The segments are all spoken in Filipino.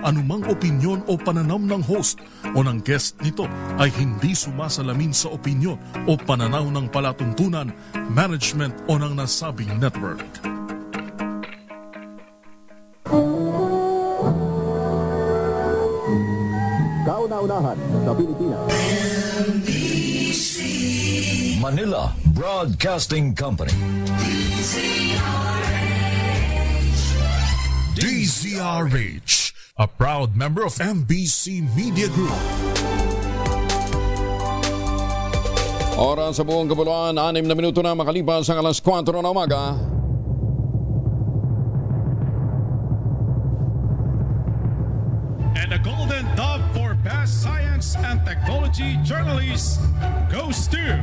anumang opinyon o pananaw ng host o ng guest nito ay hindi sumasalamin sa opinyon o pananaw ng palatuntunan, management o ng nasabing network. Kauna-unahan sa Pilipinas. Manila Broadcasting Company. DZRH, a proud member of MBC Media Group. Oras sa buong kapuluan, 6 na minuto na makalipas ang alas 4 na umaga. And the Golden Dove for Best Science and Technology Journalist goes to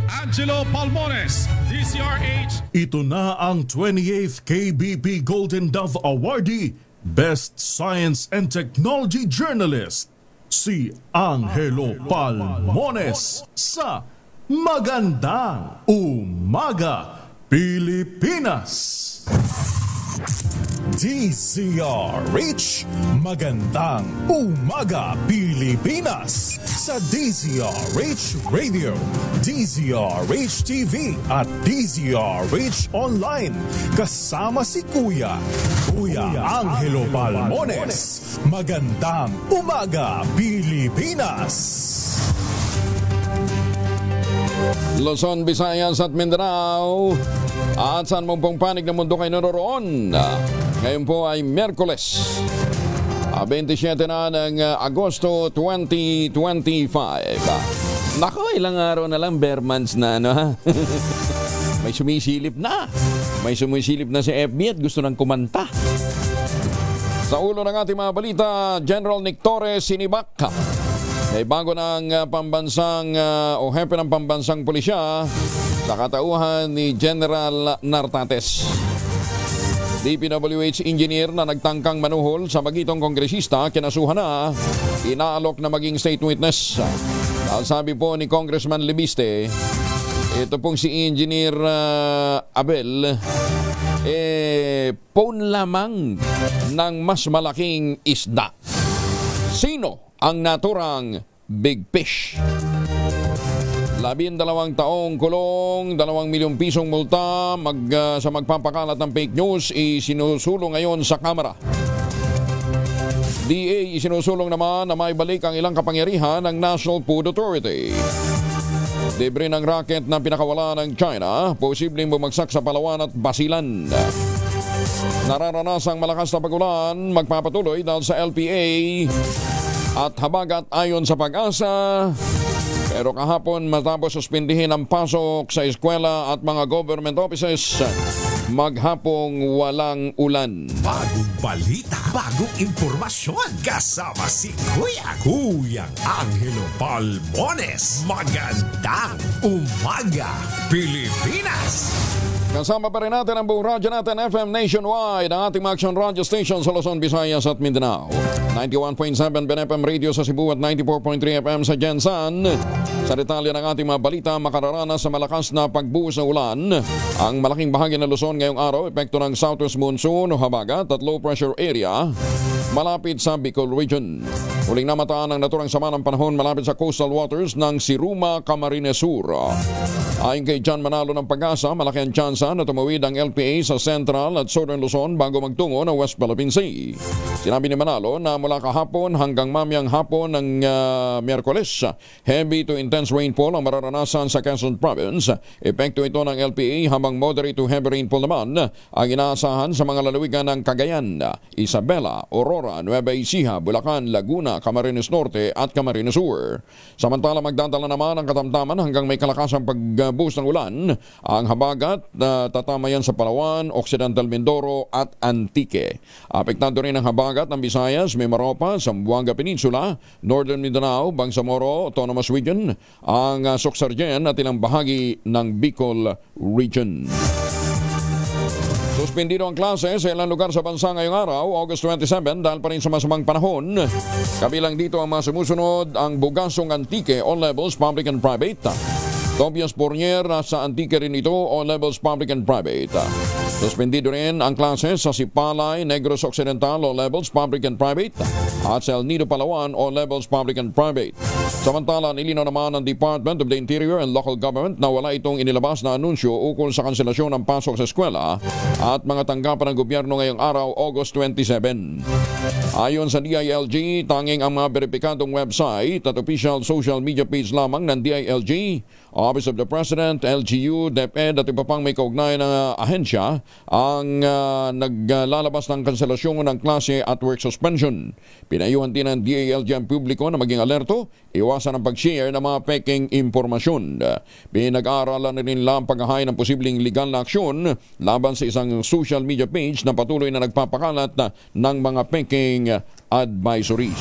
Angelo Palmones, DZRH. Ito na ang 28th KBP Golden Dove Awardee, Best Science and Technology Journalist, si Angelo Palmones sa Magandang Umaga, Pilipinas. DZRH, Magandang Umaga, Pilipinas, sa DZRH Radio, DZRH TV at DZRH Online. Kasama si Kuya Angelo Palmones. Magandang Umaga, Pilipinas. Luzon, Visayas at Mindanao at saan mong pong panig ng mundo kayo naroroon. Ngayon po ay Miyerkules, 27 na ng Agosto 2025. Nako, ilang araw na lang, bare months na ano ha. May sumisilip na. May sumisilip na si FB at gusto nang kumanta. Sa ulo ng ating mga balita, General Nick Torres sinibak. May bago ng pambansang o hepe ng pambansang pulisya sa katauhan ni General Nartates. DPWH engineer na nagtangkang manuhol sa magitong kongresista kinasuhan na, inaalok na maging state witness. Dahil sabi po ni Congressman Libiste, ito pong si Engineer Abel, phone lamang ng mas malaking isda. Sino ang naturang big fish? 12 taong kulong, 2 milyong pisong multa sa magpapakalat ng fake news, isinusulong ngayon sa Kamara. DA isinusulong naman na maibalik ang ilang kapangyarihan ng National Food Authority. Libre ng racket na pinakawala ng China, posibleng bumagsak sa Palawan at Basilan. Nararanasang malakas na pagulan, magpapatuloy dahil sa LPA at habagat ayon sa Pag-asa. Pero kahapon matapos suspindihin ang pasok sa eskwela at mga government offices, maghapong walang ulan. Bagong balita, bagong impormasyon. Kasama si Kuyang Angelo Palmones. Magandang Umaga, Pilipinas! Kasama pa rin natin ang buong radyo natin FM nationwide, ang ating action radio station sa Luzon, Visayas at Mindanao. 91.7 BNFM Radio sa Cebu at 94.3 FM sa Jensan. Sa detalye ng ating mga balita, makararanas sa malakas na pagbuhos ng ulan ang malaking bahagi ng Luzon ngayong araw, epekto ng southwest monsoon o habagat at low pressure area malapit sa Bicol Region. Huling namataan ang naturang sama ng panahon malapit sa coastal waters ng Siruma, Camarines Sur. Ayon kay John Manalo ng Pag-asa, malaki ang tsansa na tumawid ang LPA sa Central at Southern Luzon bago magtungo ng West Philippine Sea. Sinabi ni Manalo na mula kahapon hanggang mamayang hapon ng Miyerkules, heavy to intense rainfall ang mararanasan sa Quezon Province. Epekto ito ng LPA habang moderate to heavy rainfall naman ang inaasahan sa mga lalawigan ng Cagayan, Isabela, Aurora, Nueva Ecija, Bulacan, Laguna, Camarines Norte at Camarines Sur. Samantala magdadala naman ang katamtaman hanggang may kalakasang pagbuhos ng ulan ang habagat na tatamayan sa Palawan, Occidental Mindoro at Antique. Apektado rin ang habagat ng Visayas, Mimaropa, Zamboanga Peninsula, Northern Mindanao, Bangsamoro, Autonomous Region, ang Soxargen at ilang bahagi ng Bicol Region. Suspendido ang klase sa ilang lugar sa bansa ngayong araw, August 27, dahil pa rin sa masamang panahon. Kabilang dito ang mga sumusunod, ang Bugasong Antique, all levels, public and private. Tobias Pornier sa Antique rin ito, O-Levels Public and Private. Suspendido rin ang klase sa Sipalay, Negros Occidental, O-Levels Public and Private, at sa El Nido, Palawan, O-Levels Public and Private. Samantala, nilinaw naman ng Department of the Interior and Local Government na wala itong inilabas na anunsyo ukol sa kanselasyon ng pasok sa eskwela at mga tanggapan ng gobyerno ngayong araw, August 27. Ayon sa DILG, tanging ang mga beripikadong website at official social media page lamang ng DILG, Office of the President, LGU, DepEd at iba pang may kaugnay na ahensya ang naglalabas ng kanselasyon ng klase at work suspension. Pinayuhan din ng DILG ang publiko na maging alerto, iwasan ang pag-share ng mga peking impormasyon. Pinag-aaralan na rin lang paghahay ng posibleng legal na aksyon laban sa isang social media page na patuloy na nagpapakalat ng mga peking advisories.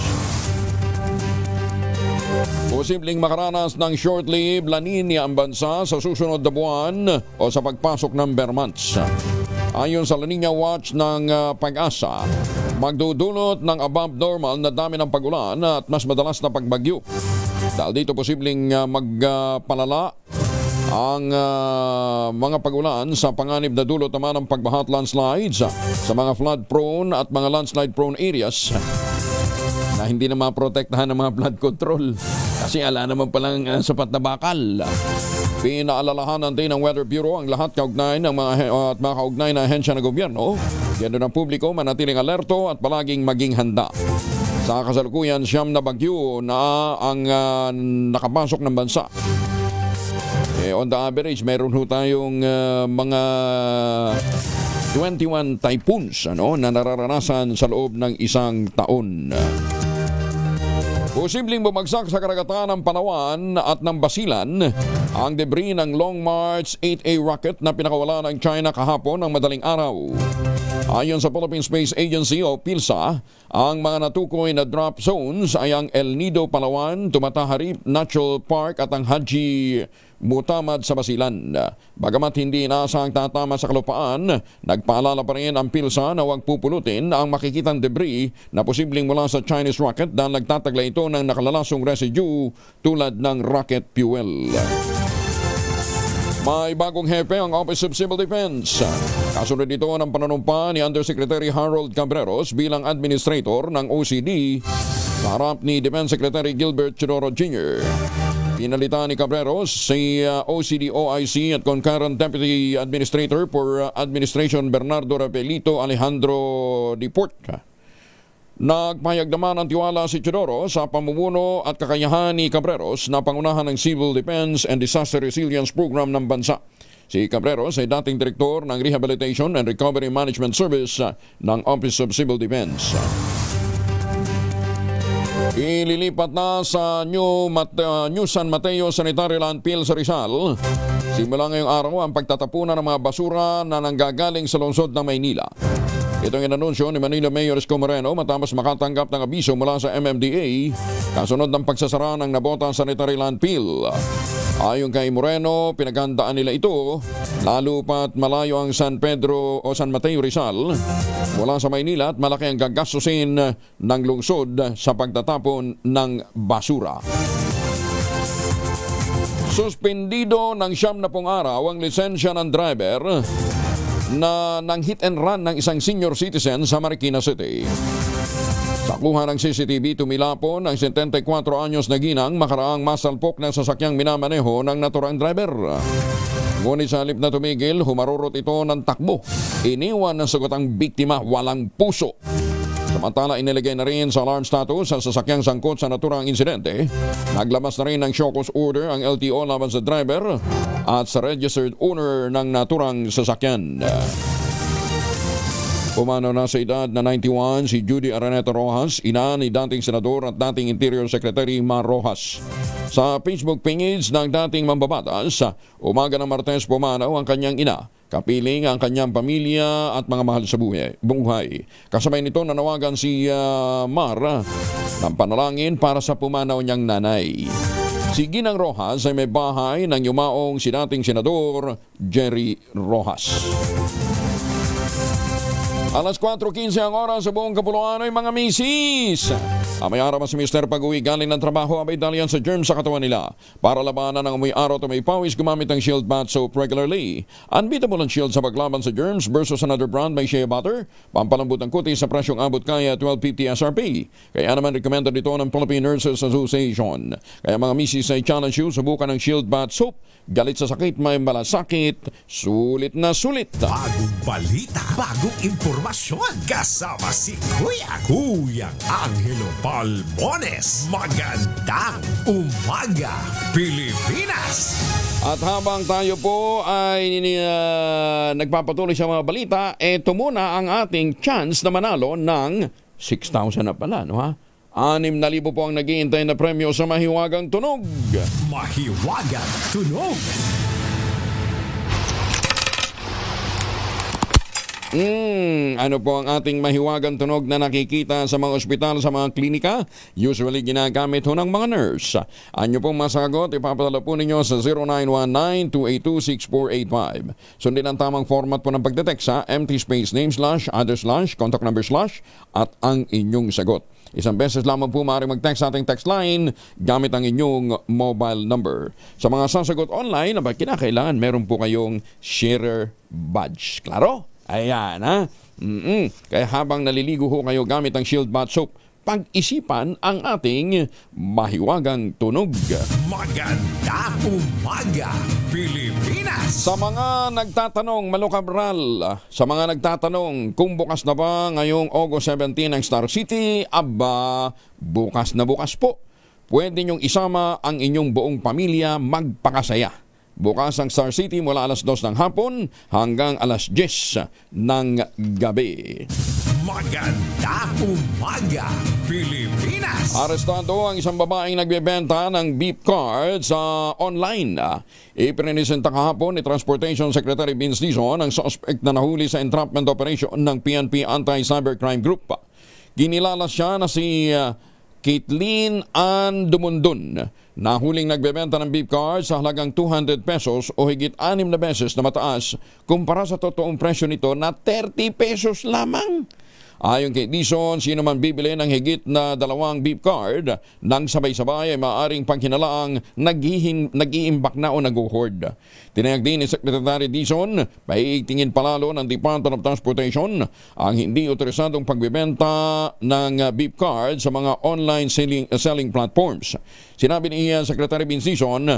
Posibleng makaranas ng short-lived La Nina ang bansa sa susunod na buwan o sa pagpasok ng bare months. Ayon sa La Nina Watch ng Pag-asa, magdudulot ng above normal na dami ng pag-ulan at mas madalas na pagbagyo. Dahil dito posibleng magpalala ang mga pag-ulan sa panganib na dulot naman ng pagbaha at landslides sa mga flood-prone at mga landslide-prone areas na hindi na maprotektahan ng mga flood control kasi ala naman palang sapat na bakal. Pinaalalahanan din ng Weather Bureau ang lahat kaugnay ng mga kaugnay na ahensya ng gobyerno. Yan ng publiko manatiling alerto at palaging maging handa. Sa kasalukuyan, 9 na bagyo na ang nakapasok ng bansa. On the average, meron ho tayong mga 21 typhoons na nararanasan sa loob ng isang taon. Posibleng bumagsak sa karagatan ng Palawan at ng Basilan ang debris ng Long March 8A rocket na pinakawala ng China kahapon ng madaling araw. Ayon sa Philippine Space Agency o PhilSA, ang mga natukoy na drop zones ay ang El Nido, Palawan, Tumataharip Natural Park at ang Haji Mutamad sa Basilan. Bagamat hindi inaasahang tatama sa kalupaan, nagpaalala pa rin ang PhilSA na huwag pupulutin ang makikitang debris na posibleng mula sa Chinese rocket dahil nagtatagla ito ng nakalalasong residue tulad ng rocket fuel. May bagong hepe ang Office of Civil Defense. Kasunod ito ng pananumpa ni Undersecretary Harold Cabreros bilang administrator ng OCD sa harap ni Defense Secretary Gilbert Chidoro Jr. Pinalitan ni Cabreros si OCD OIC at Concurrent Deputy Administrator for Administration Bernardo Rapelito Alejandro Diport. Nagpahayag naman ang tiwala si Chidoro sa pamumuno at kakayahan ni Cabreros na pangunahan ng Civil Defense and Disaster Resilience Program ng bansa. Si Cabreros ay dating direktor ng Rehabilitation and Recovery Management Service ng Office of Civil Defense. Ililipat na sa New San Mateo Sanitary Landfill sa Rizal. Simula ngayong araw ang pagtatapunan ng mga basura na nanggagaling sa lungsod ng Maynila. Itong inanunsyo ni Manila Mayor Isko Moreno matapos makatanggap ng abiso mula sa MMDA kasunod ng pagsasara ng Nabota Sanitary Landfill. Ayon kay Moreno, pinaghandaan nila ito lalo pat malayo ang San Pedro o San Mateo Rizal mula sa Maynila at malaki ang gagastusin ng lungsod sa pagtatapon ng basura. Suspendido ng 90 araw ang lisensya ng driver na nang hit and run ng isang senior citizen sa Marikina City. Sa kuha ng CCTV, tumilapon ang 74 anyos na ginang makaraang masalpok na sasakyang minamaneho ng naturang driver. Ngunit sa halip na tumigil, humarurot ito ng takbo. Iniwan ng sagot ang biktima walang puso. Samantala, inilagay na rin sa alarm status sa sasakyang sangkot sa naturang insidente. Naglabas na rin ng show cause order ang LTO laban sa driver at sa registered owner ng naturang sasakyan. Pumanaw na sa edad na 91 si Judy Araneta Rojas, ina ni dating senador at dating Interior Secretary Mar Rojas. Sa Facebook page ng dating mambabatas, umaga ng Martes pumanaw ang kanyang ina, kapiling ang kanyang pamilya at mga mahal sa buhay. Kasabay nito nanawagan si Mar ng panalangin para sa pumanaw niyang nanay. Si Ginang Rojas ay may bahay ng yumaong si dating senador Jerry Rojas. Alas 4:15 ang oras sa buong Kapuluan ay mga misis. May araw si Mr. pag-uwi galing ng trabaho abay dalian sa germs sa katawan nila. Para labanan ng amoy araw at may pawis, gumamit ng Shield Bath Soap regularly. Unbeatable ang Shield sa paglaban sa germs versus another brand may shea butter. Pampalambot ang kutis sa presyong abot kaya 12.50 SRP. Kaya naman recommended ito ng Philippine Nurses Association. Kaya mga misis ay challenge you, subukan ng Shield Bath Soap. Galit sa sakit, may malasakit, sulit na sulit. Bagong balita, bagong impormasyon. Kasama si Kuyang Angelo Palmones. Magandang umaga, Pilipinas! At habang tayo po ay nagpapatuloy sa mga balita, eto muna ang ating chance na manalo ng 6,000 na pala, no ha? 6,000 po ang nag-iintay na premyo sa Mahiwagang Tunog. Mahiwagang Tunog! Ano po ang ating mahiwagang tunog na nakikita sa mga ospital, sa mga klinika? Usually ginagamit ho ng mga nurse. Anyo pong masagot, ipapadala po ninyo sa 0919-282-6485. Sundin ang tamang format po ng pagdetext sa empty space name / other / contact number / at ang inyong sagot. Isang beses lamang po maaaring mag-text sa ating text line gamit ang inyong mobile number. Sa mga sasagot online, kinakailangan meron po kayong sharer badge. Klaro? Ayan, ha? Kaya habang naliligo ho kayo gamit ang Shield Bath Soap, pag-isipan ang ating mahiwagang tunog. Magandang umaga, Pilipinas! Sa mga nagtatanong, Malukabral, sa mga nagtatanong kung bukas na ba ngayong August 17 ang Star City, aba, bukas na bukas po. Pwede niyong isama ang inyong buong pamilya magpakasaya. Bukas ang Star City mula alas 2 ng hapon hanggang alas 10 ng gabi. Magandang umaga, Pilipinas! Arestado ang isang babaeng nagbebenta ng beep card sa online. Iprinisenta kahapon ni Transportation Secretary Vince Dizon ang suspect na nahuli sa entrapment operation ng PNP Anti-Cybercrime Group. Ginilala siya na si Caitlin Ann Dumundun. Nahuling nagbebenta ng beep card sa halagang 200 pesos o higit 6 na beses na mataas kumpara sa totoong presyo nito na 30 pesos lamang. Ayon kay Dizon, sino man bibili ng higit na 2 beep card nang sabay-sabay ay maaaring panghinalaang nag-iimbak na o nag-hoard. Tinayag din ni Secretary Dizon, paitingin palalo ng Department of Transportation ang hindi otorisadong pagbebenta ng beep card sa mga online selling platforms. Sinabi ni Secretary Vince Dizon,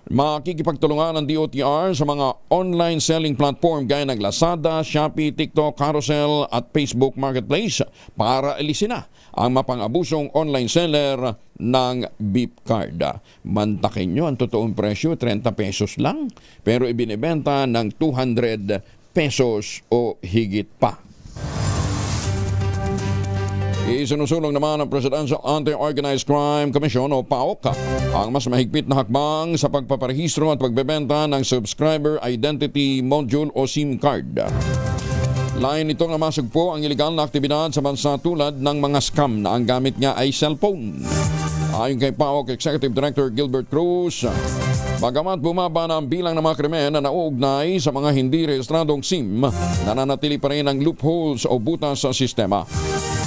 makikipagtulungan ng DOTR sa mga online selling platform gaya ng Lazada, Shopee, TikTok, Carousel at Facebook Marketplace para alisin na ang mapang-abusong online seller ng beep card. Mantakin nyo ang totoong presyo, 30 pesos lang, pero ibinibenta ng 200 pesos o higit pa. Isinusulong naman ng Presidential Anti-Organized Crime Commission o PAOK ang mas mahigpit na hakbang sa pagpaparehistro at pagbebenta ng Subscriber Identity Module o SIM card. Lain nito na masugpo ang ilegal na aktibidad sa bansa tulad ng mga scam na ang gamit nga ay cellphone. Ayon kay PAOK Executive Director Gilbert Cruz, bagamat bumaba na ang bilang ng mga krimen na nauugnay sa mga hindi rehistradong SIM, nananatili pa rin ang loopholes o butas sa sistema.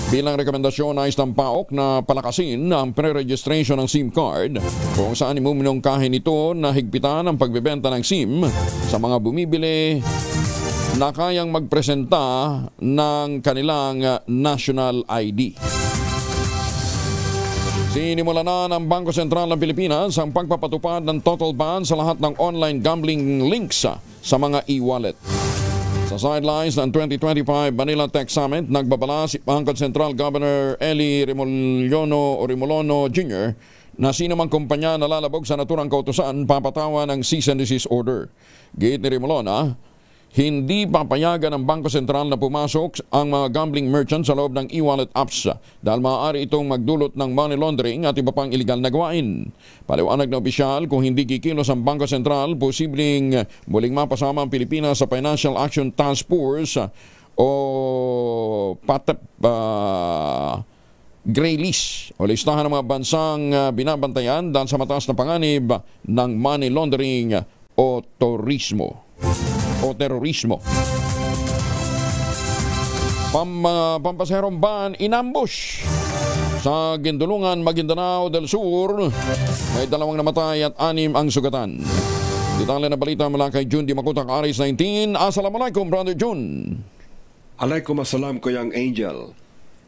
Bilang rekomendasyon nais ng PAOK na palakasin ang pre-registration ng SIM card kung saan imuminungkahin ito na higpitan ang pagbebenta ng SIM sa mga bumibili na kayang magpresenta ng kanilang national ID. Sinimula na ng Bangko Sentral ng Pilipinas ang pagpapatupad ng total ban sa lahat ng online gambling links sa mga e-wallet. Sa sidelines ng 2025 Manila Tech Summit, nagbabala si Bangko Sentral Governor Eli Remolono Jr. na sino mang kumpanya na lalabog sa naturang kautusan papatawan ng cease and desist order. Gate ni Remolona, hindi papayagan ng Bangko Sentral na pumasok ang mga gambling merchants sa loob ng e-wallet apps dahil maaari itong magdulot ng money laundering at iba pang iligal na gawain. Paliwanag na opisyal, kung hindi kikilos ang Bangko Sentral, posibleng muling mapasama ang Pilipinas sa Financial Action Task Force o Gray List o listahan ng mga bansang binabantayan dahil sa mataas na panganib ng money laundering o terorismo. pampaserong van inambush sa Gindulungan, Maguindanao del Sur. May 2 namatay at 6 ang sugatan. Detalye na balita mula kay Jun Di Makutak, Aris 19. Assalamualaikum, Brother Jun. Alaikum assalam, Kuyang Angel.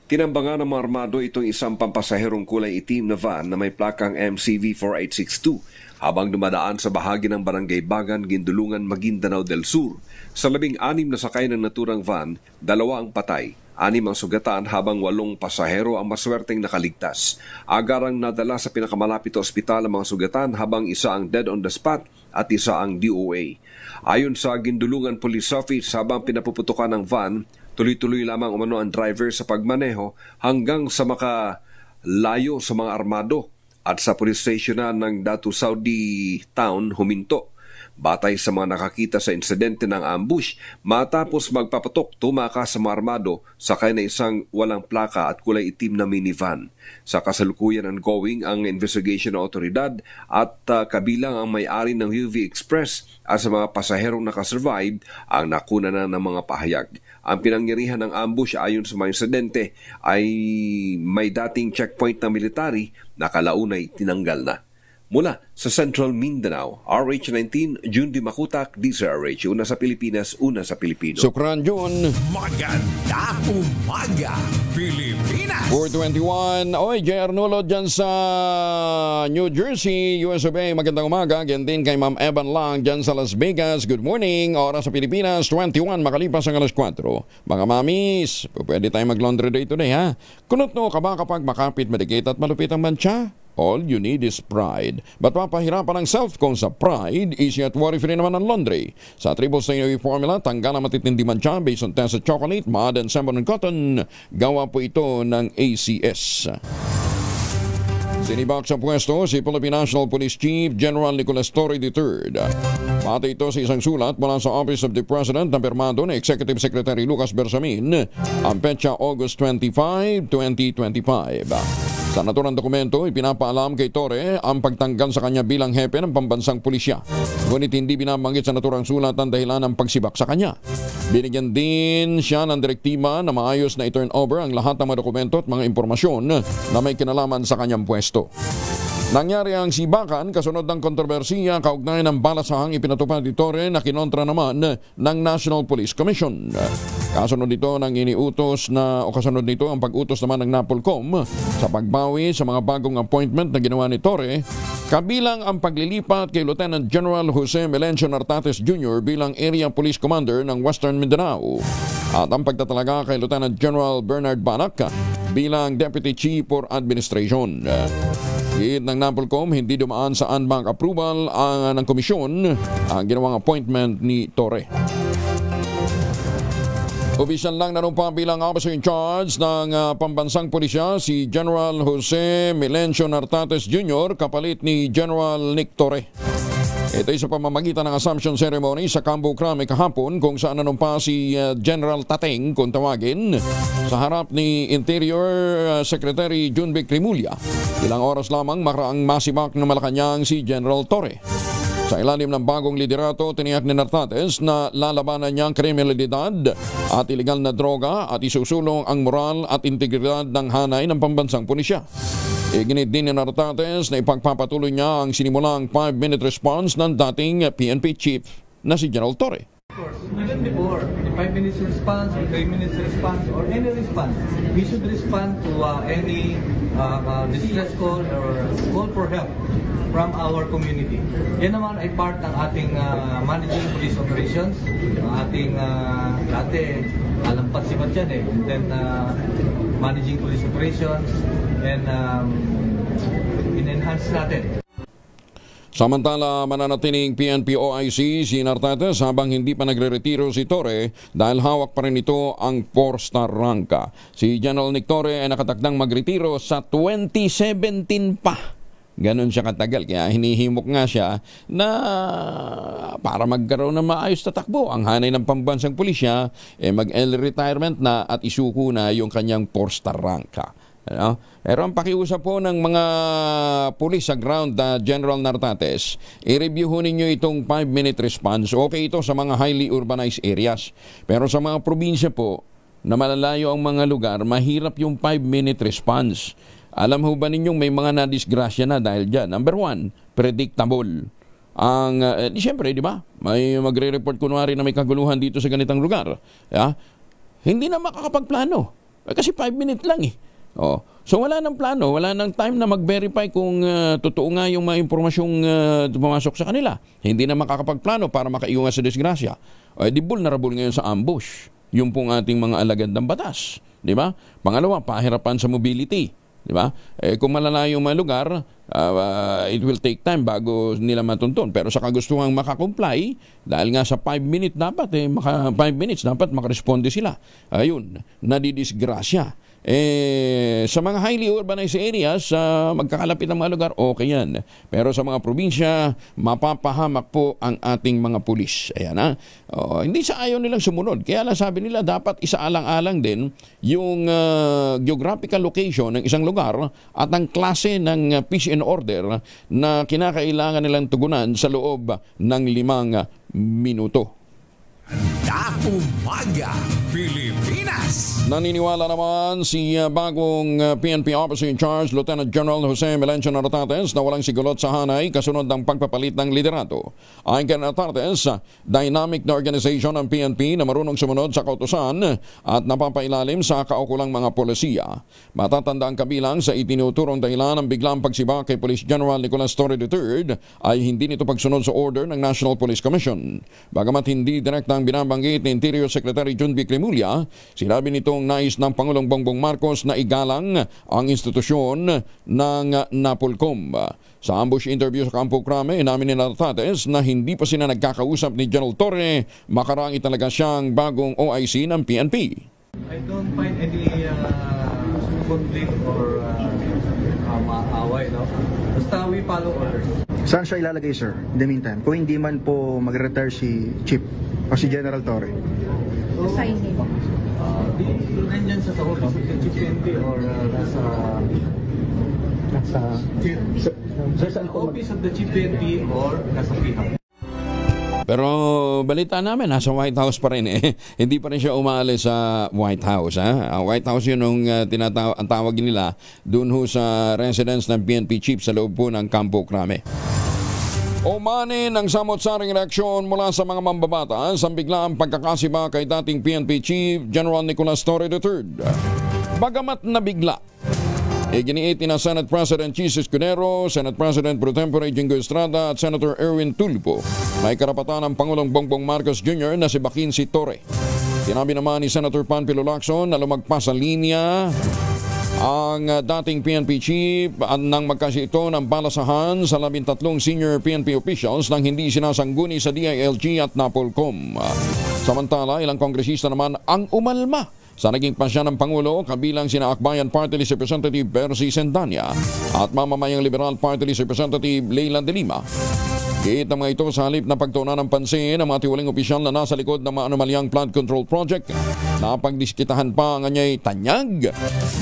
Tinambangan ng mga armado itong isang pampasaherong kulay itim na van na may plakang MCV 4862 habang dumadaan sa bahagi ng Barangay Bagan, Gindulungan, Maguindanao del Sur. Sa 16 na sakay ng naturang van, 2 ang patay, 6 ang sugatan habang 8 pasahero ang maswerteng nakaligtas. Agarang nadala sa pinakamalapit na ospital ang mga sugatan habang 1 ang dead on the spot at 1 ang DOA. Ayon sa Gindulungan Police Office, habang pinapuputukan ng van, tuloy-tuloy lamang umano ang driver sa pagmaneho hanggang sa makalayo sa mga armado at sa police station ng Datu Saudi Town huminto. Batay sa mga nakakita sa insidente ng ambush, matapos magpapatok, tumakas sa mga armado sakay na isang walang plaka at kulay itim na minivan. Sa kasalukuyan ongoing ang investigation ng otoridad at kabilang ang may-ari ng UV Express at sa mga pasaherong nakasurvive ang nakuna na ng mga pahayag. Ang pinangyarihan ng ambush ayon sa mga insidente ay may dating checkpoint na military na kalaunay tinanggal na. Mula sa Central Mindanao, RH19, Jun Di Makutak, DZRH, una sa Pilipinas, una sa Pilipino. Sukran, Jun. Maganda umaga, Pilipinas! 421. Oy, JR Nulo dyan sa New Jersey, US of A. Magandang umaga. Ganyan din kay Ma'am Evan Lang dyan sa Las Vegas. Good morning. Oras sa Pilipinas, 21, makalipas ang alas 4. Mga mamis, pwede tayo mag-laundry day today, ha? Kunot no ka ba kapag makapit, madikit at malupit ang mancha? All you need is pride. Ba't mapahirapan ang self kung sa pride, easy at worry-free naman ang laundry? Sa Triple Stay Formula, tanggal ang matitindi mancha based on tested chocolate, mud, and salmon and cotton. Gawa po ito ng ACS. Sinibak sa pwesto si Philippine National Police Chief General Nicolas Torre III. Pati ito sa isang sulat mula sa Office of the President na pirmado ni Executive Secretary Lucas Bersamin ang petsa August 25, 2025. Sa naturang dokumento, ipinapaalam kay Torre ang pagtanggal sa kanya bilang hepe ng pambansang pulisya. Ngunit hindi binabanggit sa naturang sulat ang dahilan ng pagsibak sa kanya. Binigyan din siya ng direktiba na maayos na i-turn over ang lahat ng mga dokumento at mga impormasyon na may kinalaman sa kanyang pwesto. Nangyari ang sibakan kasunod ng kontrobersiya kaugnay ng balasahang ipinatupad ni Torre na kinontra naman ng National Police Commission. Kasunod nito ang kasunod nito ang pag-utos naman ng NAPOLCOM sa pagbawi sa mga bagong appointment na ginawa ni Torre, kabilang ang paglilipat kay Lieutenant General Jose Melencio Nartates Jr. bilang Area Police Commander ng Western Mindanao at ang pagtatalaga kay Lieutenant General Bernard Banac bilang Deputy Chief for Administration. Higit ng NAPOLCOM, hindi dumaan sa unbank approval ng komisyon ang ginawang appointment ni Torre. Opisyal lang nanumpa bilang officer in charge ng pambansang pulisya si General Jose Melencio Nartates Jr. kapalit ni General Nick Torre. Ito ay sa pamamagitan ng Assumption Ceremony sa Cambo Crame kahapon kung saan nanumpa si General Tateng kung tawagin sa harap ni Interior Secretary Junvic Rimulya. Ilang oras lamang maraang masibak ng Malacanang si General Torre. Sa ilalim ng bagong liderato, tiniyak ni Nartates na lalabanan niya ang kriminalidad at ilegal na droga at isusulong ang moral at integridad ng hanay ng pambansang pulisya. Iginit din ni Nartates na ipagpapatuloy niya ang sinimulang 5-minute response ng dating PNP chief na si General Torre. Of course, even before the 5 minutes response or 3 minutes response or any response, we should respond to any distress call or call for help from our community. Yan naman ay part ng ating managing police operations, ating dati alampat si Batyan and then managing police operations and in-enhance natin. Samantala, mananatiling PNP OIC si Nartates habang hindi pa nagre-retiro si Torre dahil hawak pa rin ito ang 4-star ranka. Si General Nick Torre ay nakatakdang magretiro sa 2017 pa. Ganon siya katagal, kaya hinihimok nga siya na para magkaroon ng maayos na takbo ang hanay ng pambansang pulisya, mag-early retirement na at isuko na yung kanyang 4-star ranka. Pero ang pakiusap po ng mga pulis sa ground na General Nartates, i-review ninyo itong 5-minute response. Okay ito sa mga highly urbanized areas. Pero sa mga probinsya po, na malalayo ang mga lugar, mahirap yung 5-minute response. Alam ho ba ninyong may mga nadisgrasya na dahil dyan? Number 1, predictable. Siyempre, di ba? May magre-report kunwari na may kaguluhan dito sa ganitang lugar. Hindi na makakapagplano. Kasi 5 minutes lang eh. So wala nang plano, wala nang time na mag-verify kung totoo nga yung mga impormasyong pumasok sa kanila. Hindi na makakapagplano para makaiwas sa disgrasya. Di vulnerable ngayon sa ambush. Yung pong ating mga alagad ng batas. Di ba? Pangalawa, pahirapan sa mobility. Di ba? Kung malalayo yung mga lugar, it will take time bago nila matuntun. Pero sa kagustuhang makakomply, dahil nga sa 5 minutes dapat, 5 minutes dapat makaresponde sila. Ayun, nadidisgrasya. Sa mga highly urbanized areas, magkakalapit ang mga lugar, okay yan. Pero sa mga probinsya, mapapahamak po ang ating mga pulis. Ayan, hindi sa ayaw nilang sumunod. Kaya lang sabi nila, dapat isaalang-alang din yung geographical location ng isang lugar at ang klase ng peace and order na kinakailangan nilang tugunan sa loob ng 5 minuto. Umaga, Pilipinas! Naniniwala naman si bagong PNP Officer in Charge, Lieutenant General Jose Melencio Nartates, na walang sigulot sa hanay kasunod ng pagpapalit ng liderato. Ayon kay Nartates, dynamic na organisasyon ng PNP na marunong sumunod sa kautusan at napapailalim sa kaukulang mga polisiya. Matatanda ang kabilang sa itinuturong dahilan ng biglang pagsiba kay Police General Nicolas Torre III ay hindi nito pagsunod sa order ng National Police Commission. Bagamat hindi direktang binabanggit ni Interior Secretary Jun B. Cremulya, sinabi nitong nais ng Pangulong Bongbong Marcos na igalang ang institusyon ng NAPOLCOM. Sa ambush interview sa Campo Crame, inamin ni Nartates na hindi pa sila nagkakausap ni General Torre, makarangi talaga siyang bagong OIC ng PNP. I don't find any conflict or maaway, no? Basta we follow orders. Saan siya ilalagay, sir, in the meantime? Kung hindi man po mag-retire si Chief o si General Torre? Assigning. Nandyan sa office of the Chief PNP or nasa office of the Chief PNP or nasa PIHAP. Pero balita namin, nasa White House pa rin eh. Hindi pa rin siya umaalis sa White House. Ang White House yun nung ang tawag nila dun ho sa residence ng PNP chief sa loob po ng Campo Crame. Umanin ang samot-saring reaksyon mula sa mga mambabatas ang biglaang pagkakasiba kay dating PNP Chief General Nicolas Torre III. Bagamat nabigla, iginiit ni Senate President Jesus Escudero, Senate President Pro Tempore Jingo Estrada at Senator Erwin Tulfo, may karapatan ng Pangulong Bongbong Marcos Jr. na sibakin si Torre. Sinabi naman ni Senator Panfilo Lacson na lumagpas sa linya ang dating PNP chief at nang magkasi ito ng balasahan sa 13 senior PNP officials nang hindi sinasangguni sa DILG at NAPOLCOM. Samantala, ilang kongresista naman ang umalma sa naging pasya ng Pangulo, kabilang sina Akbayan Party List Representative Percy Sendanya at Mamamayang Liberal Party List Representative Leila de Lima. Giit ng mga ito sa halip na pagtuunan ng pansin ng mga tiwaling opisyal na nasa likod ng mga anomalyang flood control project na pagdiskitahan pa ang anyay tanyag,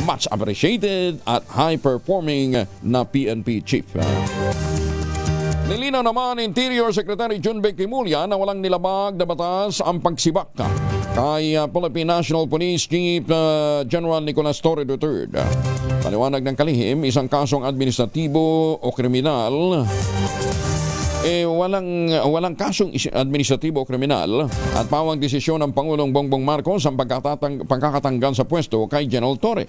much appreciated at high-performing na PNP chief. Nilinaw naman Interior Secretary Jun B. Cremulya na walang nilabag na batas ang pagsibak kay Philippine National Police Chief General Nicolas Torre III. Paliwanag ng kalihim, isang kasong administratibo o kriminal walang kasong administratibo o kriminal at pawang desisyon ng Pangulong Bongbong Marcos ang pagkakatanggal sa pwesto kay General Torre.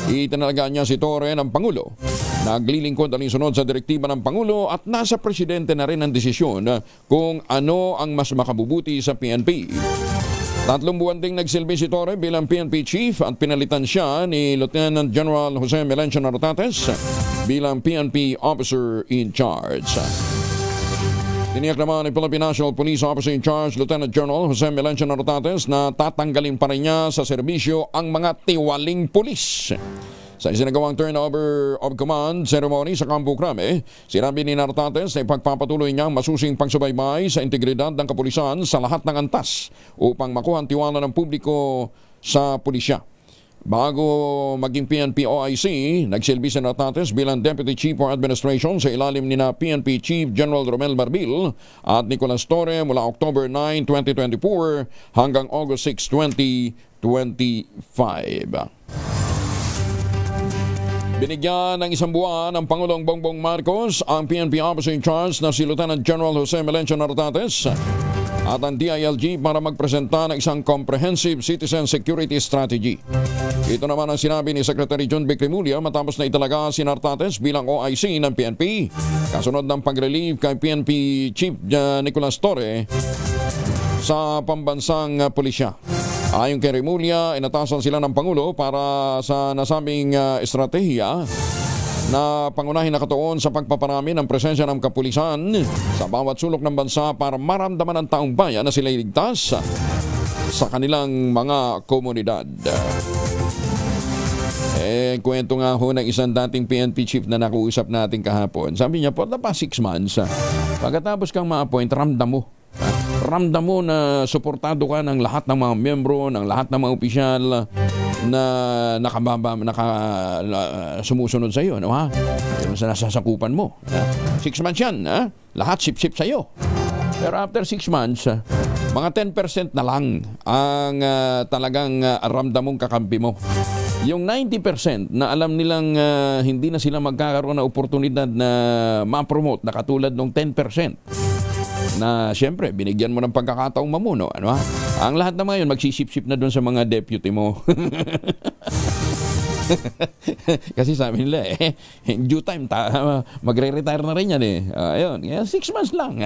Itinalagaan niya si Torre ng Pangulo. Naglilingkod alinsunod sa direktiba ng Pangulo at nasa presidente na rin ang desisyon kung ano ang mas makabubuti sa PNP. 3 buwan ding nagsilbi si Torre bilang PNP chief at pinalitan siya ni Lieutenant General Jose Melencio Nartates bilang PNP officer in charge. Tiniyak naman ni Philippine National Police Officer in Charge Lieutenant General Jose Melencio Nartates na tatanggalin pa rin niya sa serbisyo ang mga tiwaling pulis. Sa isinagawang turnover of command ceremony sa Campo Crame, sinabi ni Nartates na ipagpapatuloy niyang masusing pagsubaybay sa integridad ng kapulisan sa lahat ng antas upang makuha ang tiwala ng publiko sa pulisya. Bago maging PNP OIC, nagsilbi si Nartates bilang Deputy Chief for Administration sa ilalim ni na PNP Chief General Romel Marbil at Nicolas Torre mula October 9, 2024 hanggang August 6, 2025. Binigyan ng isang buwan ng Pangulong Bongbong Marcos ang PNP Officer in Charge na si Lieutenant General Jose Melencio Nartates at ang DILG para magpresenta ng isang comprehensive citizen security strategy. Ito naman ang sinabi ni Secretary John Vic Remulla matapos na italaga si Nartates bilang OIC ng PNP. Kasunod ng pag-relieve kay PNP Chief Nicolas Torre sa pambansang pulisya. Ayon kay Remulla, inatasan sila ng Pangulo para sa nasabing estratehiya na pangunahing nakatuon sa pagpaparami ng presensya ng kapulisan sa bawat sulok ng bansa para maramdaman ng taong bayan na sila iligtas sa kanilang mga komunidad. Kwento nga ho ng isang dating PNP chief na nakuusap natin kahapon. Sabi niya, for the past 6 months, pagkatapos kang ma-appoint, ramdam mo na suportado ka ng lahat ng mga membro, ng lahat ng mga opisyal na sumusunod sa iyo, no ha? Yung sa nasasakupan mo. 6 months yan, ha? Lahat sip-sip sa iyo. Pero after 6 months, mga 10% na lang ang talagang ramdam mong kakampi mo. Yung 90% na alam nilang hindi na sila magkakaroon ng oportunidad na ma-promote na katulad ng 10%. Na siyempre, binigyan mo ng pagkakataong mamuno. Ano ha? Ang lahat naman yun, magsisip-sip na doon sa mga deputy mo. Kasi sabi nila, in due time, magre-retire na rin yan ayun, 6 months lang.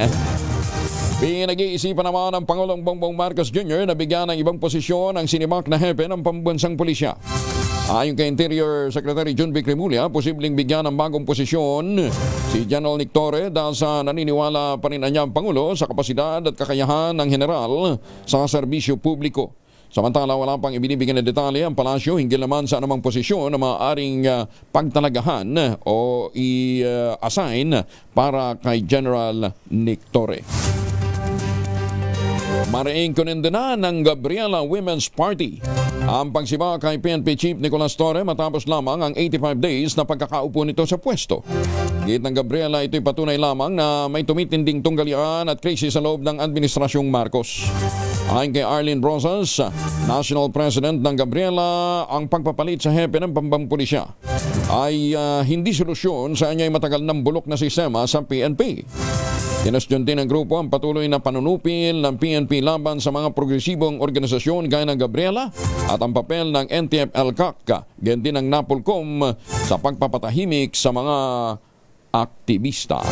Pinag-iisipan naman ng Pangulong Bongbong Marcos Jr. na bigyan ng ibang posisyon ang sinimak na hepe ng pambansang pulisya. Ayon kay Interior Secretary John Vic Remulla, posibleng bigyan ng bagong posisyon si General Nick Torre dahil sa naniniwala pa rin niya ang Pangulo sa kapasidad at kakayahan ng general sa serbisyo publiko. Samantala, wala pang ibinibigyan na detalye ang palasyo hinggil naman sa anumang posisyon na maaaring pagtalagahan o i-assign para kay General Nick Torre. Mariing kunindena ng Gabriela Women's Party ang pagsiba kay PNP Chief Nicolas Torre matapos lamang ang 85 days na pagkakaupo nito sa pwesto. Git ng Gabriela, ito'y patunay lamang na may tumitinding tunggalian at krisis sa loob ng Administrasyong Marcos. Ayon kay Arlene Rosas, National President ng Gabriela, ang pagpapalit sa hepe ng pambampulisya ay hindi solusyon sa anya'y matagal ng bulok na sistema sa PNP. Tinasyon din ng grupo ang patuloy na panunupil ng PNP laban sa mga progresibong organisasyon gaya ng Gabriela at ang papel ng NTF-ELCAC, ganyan din ng NAPOLCOM sa pagpapatahimik sa mga aktivista.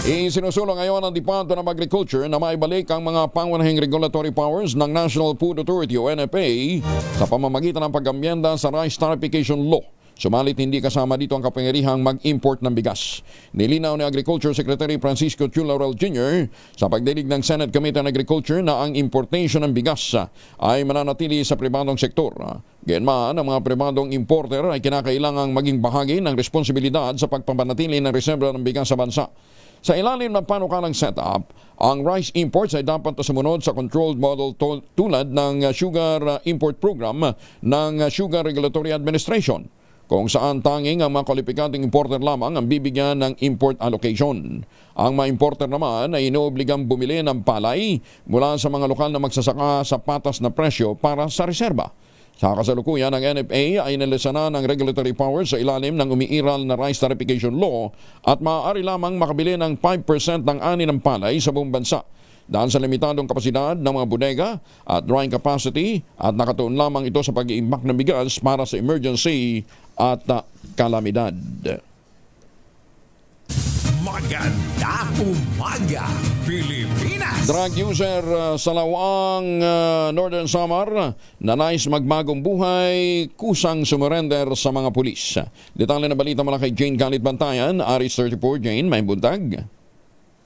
Isinusulong ngayon ng Department of Agriculture na maibalik ang mga pangunahing regulatory powers ng National Food Authority o NFA sa pamamagitan ng pag-amyenda sa Rice Tarification Law. Sumalit hindi kasama dito ang kapangyarihang mag-import ng bigas. Nilinaw ni Agriculture Secretary Francisco Chu Laurel Jr. sa pagdinig ng Senate Committee on Agriculture na ang importation ng bigas ay mananatili sa pribadong sektor. Gayunman, ang mga pribadong importer ay kinakailangang maging bahagi ng responsibilidad sa pagpapanatili ng reserba ng bigas sa bansa. Sa ilalim ng panukalang setup, ang rice imports ay dapat sumunod sa controlled model tulad ng Sugar Import Program ng Sugar Regulatory Administration, kung saan tanging ang mga kwalipikadong importer lamang ang bibigyan ng import allocation. Ang mga importer naman ay inoobligang bumili ng palay mula sa mga lokal na magsasaka sa patas na presyo para sa reserba. Sa kasalukuyan, ang NFA ay nalisanan ng regulatory powers sa ilalim ng umiiral na Rice Tarification Law at maaari lamang makabili ng 5% ng ani ng palay sa buong bansa dahil sa limitadong kapasidad ng mga bodega at drying capacity at nakatuon lamang ito sa pag-iimbak ng bigas para sa emergency at kalamidad. Magandang umaga, Pilipinas! Drug user sa Lawang, Northern Samar na nais magbagong buhay, kusang sumurrender sa mga pulis. Detalye na balita mula kay Jane Galit Bantayan, Aris 34. Jane, may buntag.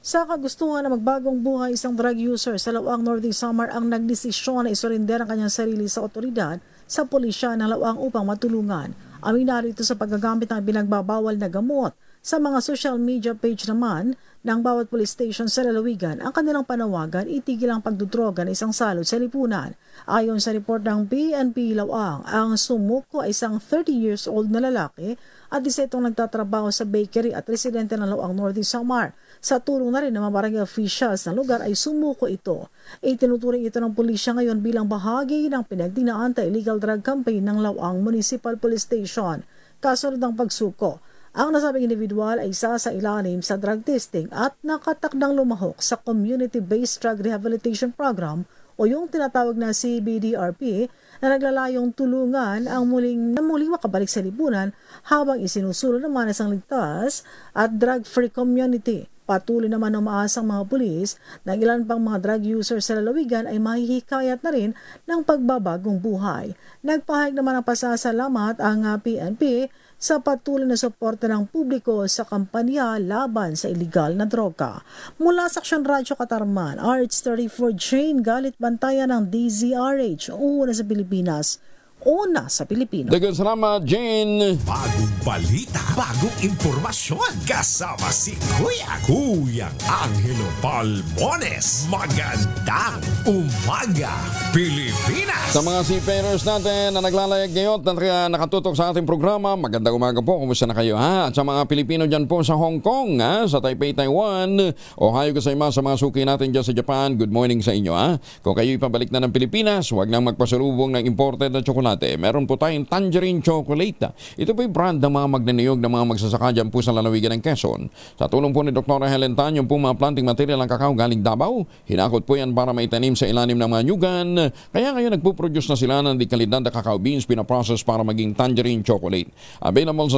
Sa kagustuhan na magbagong buhay, isang drug user sa Lawang, Northern Samar ang nagdesisyon na isurrender ang kanyang sarili sa otoridad sa pulisya ng Lawang upang matulungan. Aminado ito sa paggagamit ng binagbabawal na gamot Sa mga social media page naman ng bawat police station sa lalawigan, ang kanilang panawagan itigil ang pagdudroga ng isang salot sa lipunan. Ayon sa report ng PNP Laoang, ang sumuko ay isang 30 years old na lalaki at isa itong nagtatrabaho sa bakery at residente ng Laoang North Samar. Sa tulong na rin ng mga barangay officials ng lugar ay sumuko ito. Itinuturing ito ng pulisya ngayon bilang bahagi ng pinagdinaan anti-illegal drug campaign ng Laoang Municipal Police Station. Kasunod ng pagsuko, ang nasabing individual ay isa sa ilalim sa drug testing at nakatakdang lumahok sa Community-Based Drug Rehabilitation Program o yung tinatawag na CBDRP na naglalayong tulungan ang muling makabalik sa lipunan habang isinusulong naman isang ligtas at drug-free community. Patuloy naman umaasang mga pulis na ilan pang mga drug users sa lalawigan ay mahihikayat na rin ng pagbabagong buhay. Nagpahayag naman ng pasasalamat ang PNP sa patuloy na suporta ng publiko sa kampanya laban sa iligal na droga. Mula sa Aksyon Radyo Katarman, RH34 Jane Galit Bantayan ng DZRH, una sa Pilipinas. Una sa Pilipino. Dagang salamat, Jane. Bagong balita, bagong impormasyon. Kasama si Kuya Angelo Palmones. Magandang umaga, Pilipinas. Sa mga seafarers natin na naglalayag ngayon at nakatutok sa ating programa, magandang umaga po. Kumusta na kayo, ha? At sa mga Pilipino dyan po sa Hong Kong, ha? Sa Taipei, Taiwan, Ohio gozaimasu, sa mga suki natin dyan sa Japan, good morning sa inyo, ha? Kung kayo ipabalik na ng Pilipinas, huwag nang magpasalubong ng imported na tsokolate. Meron po tayong tangerine chocolate. Ito po yung brand ng mga magnaniyog ng mga magsasaka dyan po sa lalawigan ng Quezon. Sa tulong po ni Dr. Helen Tan, yung po mga planting material ng kakao galing Davao. Hinakot po yan para maitanim sa ilalim ng mga nyugan. Kaya ngayon nagpo-produce na sila ng dekalidad na cacao beans pinaprocess para maging tangerine chocolate. Available sa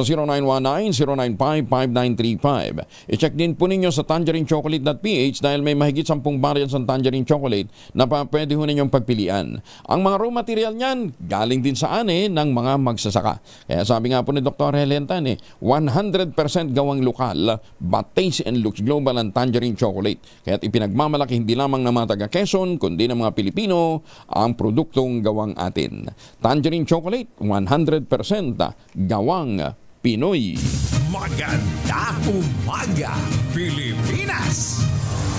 0919-095-5935. I-check din po ninyo sa tangerinechocolate.ph dahil may mahigit 10 variants ng tangerine chocolate na pwede ho ninyong pagpilian. Ang mga raw material niyan galing din sa ani ng mga magsasaka. Kaya sabi nga po ni Dr. Helen Tan, 100% gawang lokal, but taste and looks global ang tangerine chocolate. Kaya ipinagmamalaki hindi lamang ng mga taga Quezon, kundi ng mga Pilipino ang produktong gawang atin. Tangerine chocolate, 100% gawang Pinoy. Magandang umaga, Pilipinas.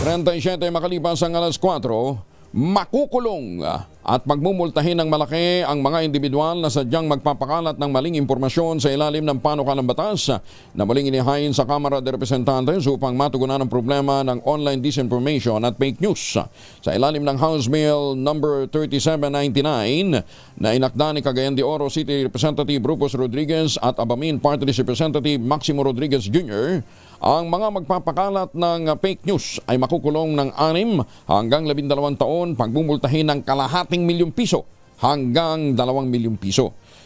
37 makalipas ang alas 4, makukulong at magmumultahin ng malaki ang mga individual na sadyang magpapakalat ng maling impormasyon sa ilalim ng panukalang batas na muling inihain sa Kamara de Representantes upang matugunan ang problema ng online disinformation at fake news. Sa ilalim ng House Bill number 3799 na inakda ni Cagayan de Oro City Representative Rufus Rodriguez at Abamin Party List Representative Maximo Rodriguez Jr., ang mga magpapakalat ng fake news ay makukulong ng 6 hanggang 12 taon, pagbumultahin ng ₱250,000 hanggang ₱2 million.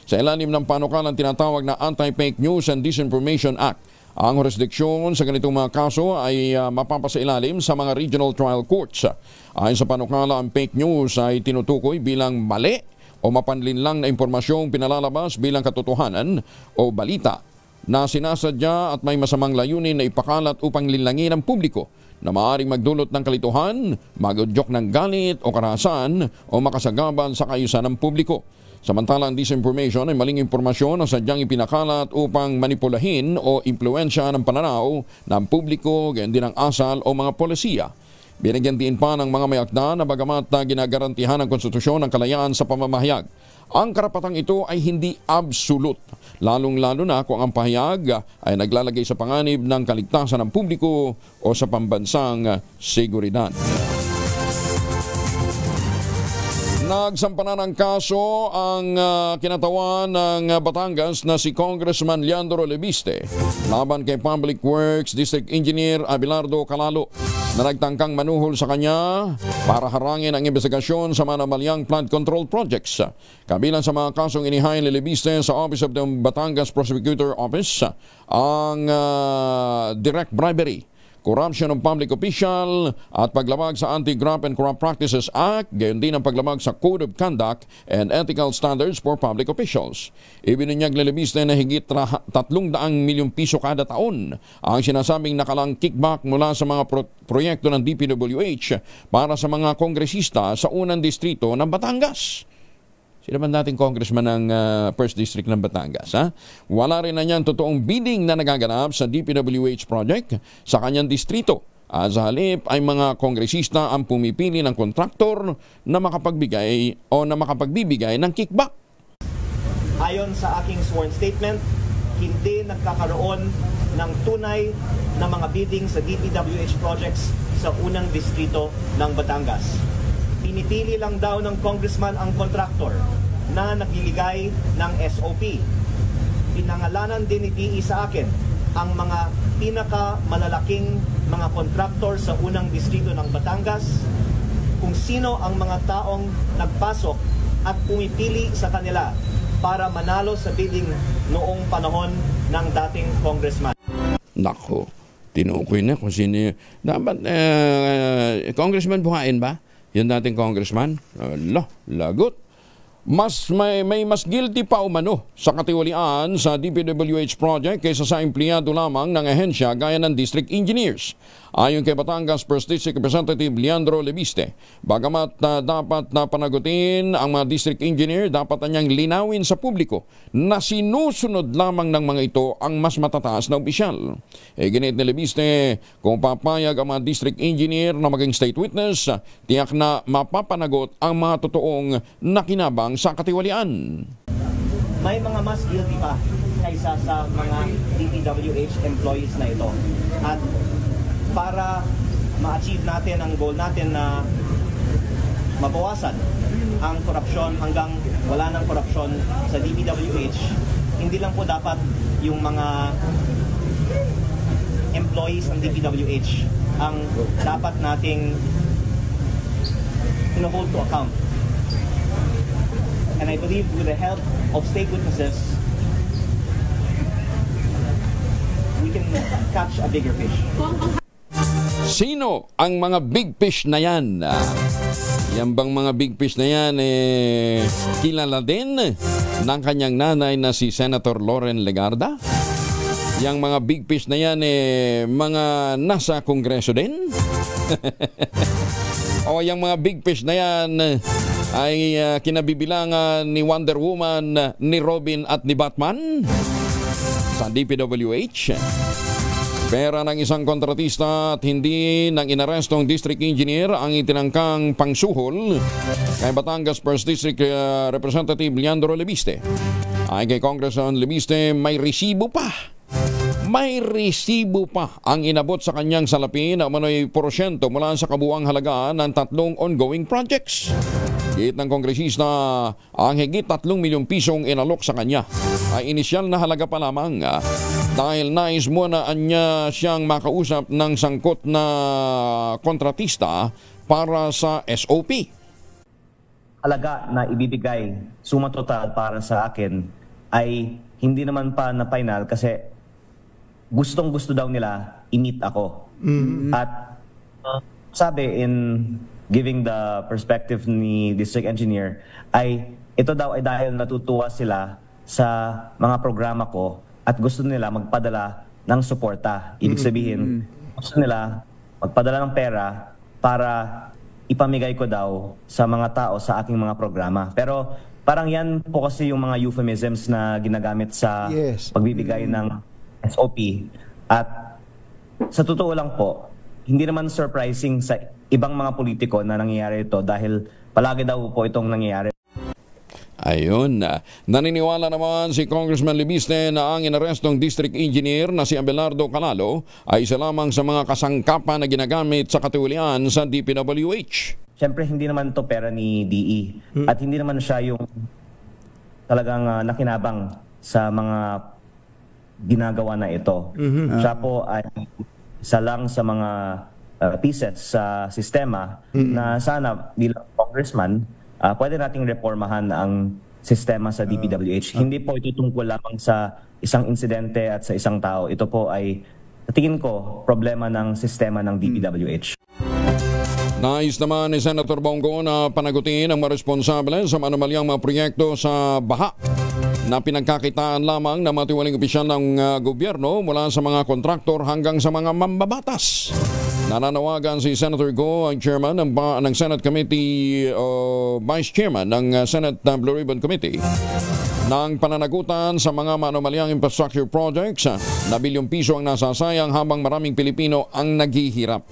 Sa ilalim ng panukalang tinatawag na Anti-Fake News and Disinformation Act, ang jurisdiksyon sa ganitong mga kaso ay mapapasailalim sa mga regional trial courts. Ayon sa panukala, ang fake news ay tinutukoy bilang mali o mapanlinlang na impormasyong pinalalabas bilang katotohanan o balita na sinasadya at may masamang layunin na ipakalat upang linlangin ang publiko na maaaring magdulot ng kalituhan, magudyok ng galit o karahasan o makasagabal sa kaayusan ng publiko. Samantalang disinformation ay maling impormasyon na sadyang ipinakalat upang manipulahin o impluensya ng pananaw ng publiko, gayon din ang asal o mga polisiya. Binigyan din pa ng mga may akda na bagamat ginagarantihan ng konstitusyon ang kalayaan sa pamamahayag, ang karapatang ito ay hindi absolute, lalong-lalo na kung ang pahayag ay naglalagay sa panganib ng kaligtasan ng publiko o sa pambansang seguridad. Nagsampa na ng kaso ang kinatawan ng Batangas na si Congressman Leandro Leviste laban kay Public Works District Engineer Abelardo Calalo na nagtangkang manuhol sa kanya para harangin ang investigasyon sa manamalyang flood control projects. Kabilang sa mga kasong inihain ni Leviste sa Office of the Batangas Prosecutor Office ang direct bribery, corruption of public official at paglabag sa Anti-Graft and Corrupt Practices Act, gayon din ang paglabag sa Code of Conduct and Ethical Standards for Public Officials. Ibinunyag ni Leviste na higit 300 milyong piso kada taon ang sinasabing nakalang kickback mula sa mga proyekto ng DPWH para sa mga kongresista sa unang distrito ng Batangas. Sino man dating congressman ng 1st District ng Batangas? Ha? Wala rin na niyan totoong bidding na nagaganap sa DPWH project sa kanyang distrito. Sa halip ay mga kongresista ang pumipili ng kontraktor na makapagbigay o na makapagbibigay ng kickback. Ayon sa aking sworn statement, hindi nagkakaroon ng tunay na mga bidding sa DPWH projects sa unang distrito ng Batangas. Pinipili lang daw ng congressman ang kontraktor na nagbibigay ng SOP. Pinangalanan din ni DE sa akin ang mga pinakamalalaking mga kontraktor sa unang distrito ng Batangas, kung sino ang mga taong nagpasok at pumipili sa kanila para manalo sa bidding noong panahon ng dating congressman. Nako, tinukoy na kung sino. Dapat, Congressman Buhain ba? Yan dating congressman? Lagot. May mas guilty pa umano sa katiwalian sa DPWH project kaysa sa empleyado lamang ng ahensya gaya ng district engineers. Ayon kay Batangas 1st District Representative Leandro Lebiste, bagamat dapat na panagutin ang mga district engineer, dapat na niyang linawin sa publiko na sinusunod lamang ng mga ito ang mas matataas na opisyal. Ginit ni Lebiste, kung papayag ang mga district engineer na maging state witness, tiyak na mapapanagot ang mga totoong nakinabang sa katiwalian. May mga mas guilty pa kaysa sa mga DPWH employees na ito. At para ma-achieve natin ang goal natin na mabawasan ang korupsyon hanggang wala ng korupsyon sa DPWH, hindi lang po dapat yung mga employees ng DPWH ang dapat nating hold to account. And I believe with the help of state witnesses, we can catch a bigger fish. Sino ang mga big fish na yan? Yan bang mga big fish na yan kilala din ng kanyang nanay na si Senator Loren Legarda? Yang mga big fish na yan mga nasa kongreso din? O yung mga big fish na yan ay kinabibilangan ni Wonder Woman, ni Robin at ni Batman sa DPWH? Pera ng isang kontratista at hindi ng inarestong district engineer ang itinangkang pangsuhol kay Batangas 1st District Representative Leandro Lebiste. Ay kay Congressman Lebiste, may resibo pa. May resibo pa ang inabot sa kanyang salapi na umano'y porsyento mula sa kabuang halaga ng 3 ongoing projects. Git ng kongresista, ang higit 3 milyong pisong inalok sa kanya ay inisyal na halaga pa lamang dahil nais muna niya siyang makausap ng sangkot na kontratista para sa SOP. Halaga na ibibigay, suma total para sa akin ay hindi naman pa na final kasi gustong-gusto daw nila i-meet ako. At sabi in giving the perspective ni district engineer ay ito daw ay dahil natutuwa sila sa mga programa ko at gusto nila magpadala ng suporta. Ibig sabihin, gusto nila magpadala ng pera para ipamigay ko daw sa mga tao sa aking mga programa. Pero parang yan po kasi yung mga euphemisms na ginagamit sa pagbibigay ng SOP. At sa totoo lang po, hindi naman surprising sa ibang mga politiko na nangyayari ito dahil palagi daw po itong nangyayari. Ayun. Naniniwala naman si Congressman Lebiste na ang inarestong district engineer na si Abelardo Calalo ay isa lamang sa mga kasangkapan na ginagamit sa katiwalian sa DPWH. Siyempre, hindi naman to pera ni DE. At hindi naman siya yung talagang nakinabang sa mga ginagawa na ito. Siya po ay isa lang sa mga pieces sa sistema na sana bilang congressman, pwede nating reformahan ang sistema sa DPWH. Hindi po ito tungkol lamang sa isang insidente at sa isang tao. Ito po ay, sa tingin ko, problema ng sistema ng DPWH. Nais naman ni Senator Bongo na panagutin ang mga responsable sa manumalyang mga proyekto sa baha na pinagkakitaan lamang ng matiwaling opisyal ng gobyerno mula sa mga kontraktor hanggang sa mga mambabatas. Nananawagan si Senator Go, ang chairman ng Senate Committee o Vice Chairman ng Senate Blue Ribbon Committee, ng pananagutan sa mga manumalyang infrastructure projects na bilyong piso ang nasasayang habang maraming Pilipino ang naghihirap.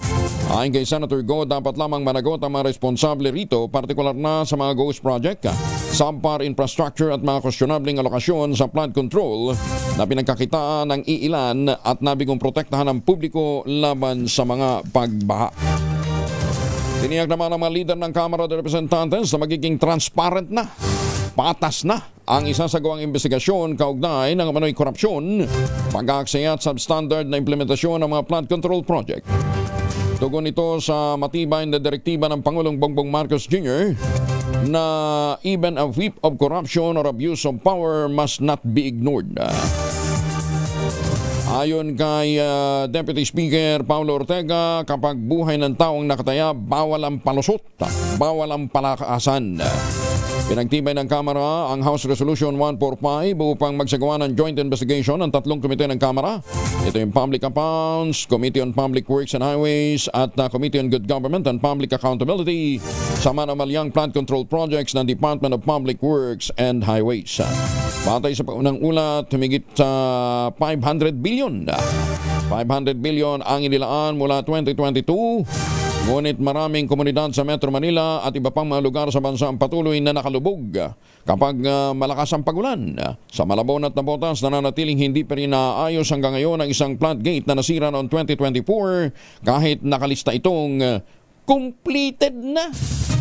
Ayon kay Senator Go, dapat lamang managot ang mga responsable rito, partikular na sa mga ghost project, subpar infrastructure at mga questionabling alokasyon sa flood control na pinagkakitaan ng iilan at nabigong protektahan ng publiko laban sa mga pagbaha. Tiniyak naman ng mga leader ng Kamara de Representantes na magiging transparent na, patas na ang isasagawang investigasyon kaugnay ng umano'y korupsyon, pag-aaksaya at substandard na implementasyon ng mga flood control project. Tugon ito sa matibay na direktiba ng Pangulong Bongbong Marcos Jr. na even a whiff of corruption or abuse of power must not be ignored. Ayon kay Deputy Speaker Paulo Ortega, kapag buhay ng taong nakataya, bawal ang palusot, bawal ang palakasan. Pinagtibay ng Kamara ang House Resolution 145 upang magsagawa ng joint investigation ng tatlong komite ng Kamara. Ito yung Public Accounts, Committee on Public Works and Highways at Committee on Good Government and Public Accountability sa manumalyang flood control projects ng Department of Public Works and Highways. Batay sa paunang ulat, humigit sa 500 billion. 500 billion ang inilaan mula 2022. Ngunit maraming komunidad sa Metro Manila at iba pang mga lugar sa bansa ang patuloy na nakalubog kapag malakas ang pagulan. Sa Malabon at Nabotas, nananatiling hindi pa rin naayos hanggang ngayon ang isang floodgate na nasira noong 2024 kahit nakalista itong completed na.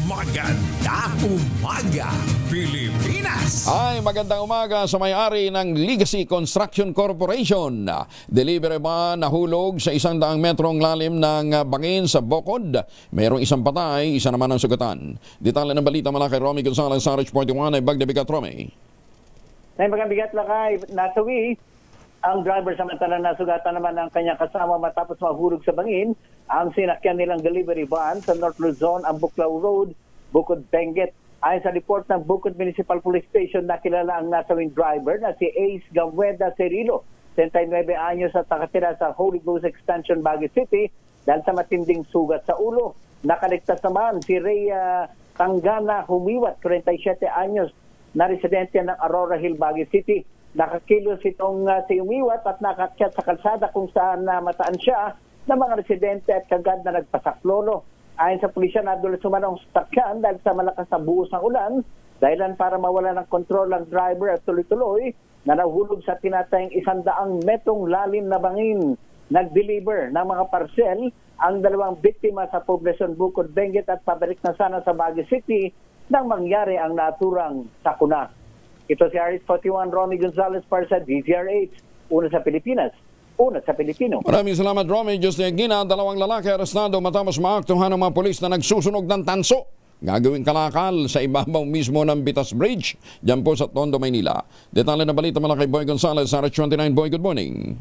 Maganda umaga, Pilipinas! Ay, magandang umaga sa may-ari ng Legacy Construction Corporation. Delivery ba nahulog sa 100 metrong lalim ng bangin sa Bocod? Mayroong isang patay, isa naman ang sugatan. Detalye ng balita mula kay Romy Gonzalez sa RH41 ay Bagdabigat, Romy. Ay, magandang lakay, nasawi. Ang driver samantala nasugatan naman ang kanyang kasama matapos mahulog sa bangin ang sinakyan nilang delivery van sa North Luzon, ang Buklaw Road, Bukod, Benguet. Ayon sa report ng Bukod Municipal Police Station, nakilala ang nasawing driver na si Ace Gamueda Cerilo, 39 anyos at nakatira sa Holy Ghost Extension, Baguio City dahil sa matinding sugat sa ulo. Nakaligtas naman si Rhea Tangana Humiwat, 47 anyos, na residente ng Aurora Hill, Baguio City. Nakakilos itong si Humiwat at nakakyat sa kalsada kung saan mataan siya ng mga residente at kagad na nagpasaklolo. Ayon sa pulisya, nadulas sumanong sakyan dahil sa malakas na buhos ng ulan, dahilan para mawala ng kontrol ang driver at tuloy-tuloy na nahulog sa tinatayang 100 metrong lalim na bangin. Nag-deliver ng mga parcel ang dalawang biktima sa poblasyon Bukod, Benguet at pabalik na sana sa Baguio City nang mangyari ang naturang sakuna. Ito si RH41 Romy Gonzalez para sa DZRH. Una sa Pilipinas, una sa Pilipino. Maraming salamat, Romy. Just Gina, dalawang lalaki arestado matapos maaktuhan ng mga polis na nagsusunog ng tanso. Gagawing kalakal sa ibabaw mismo ng Bitas Bridge, dyan po sa Tondo, Maynila. Detalye na balita mula kay Boy Gonzalez sa RH29. Boy, good morning.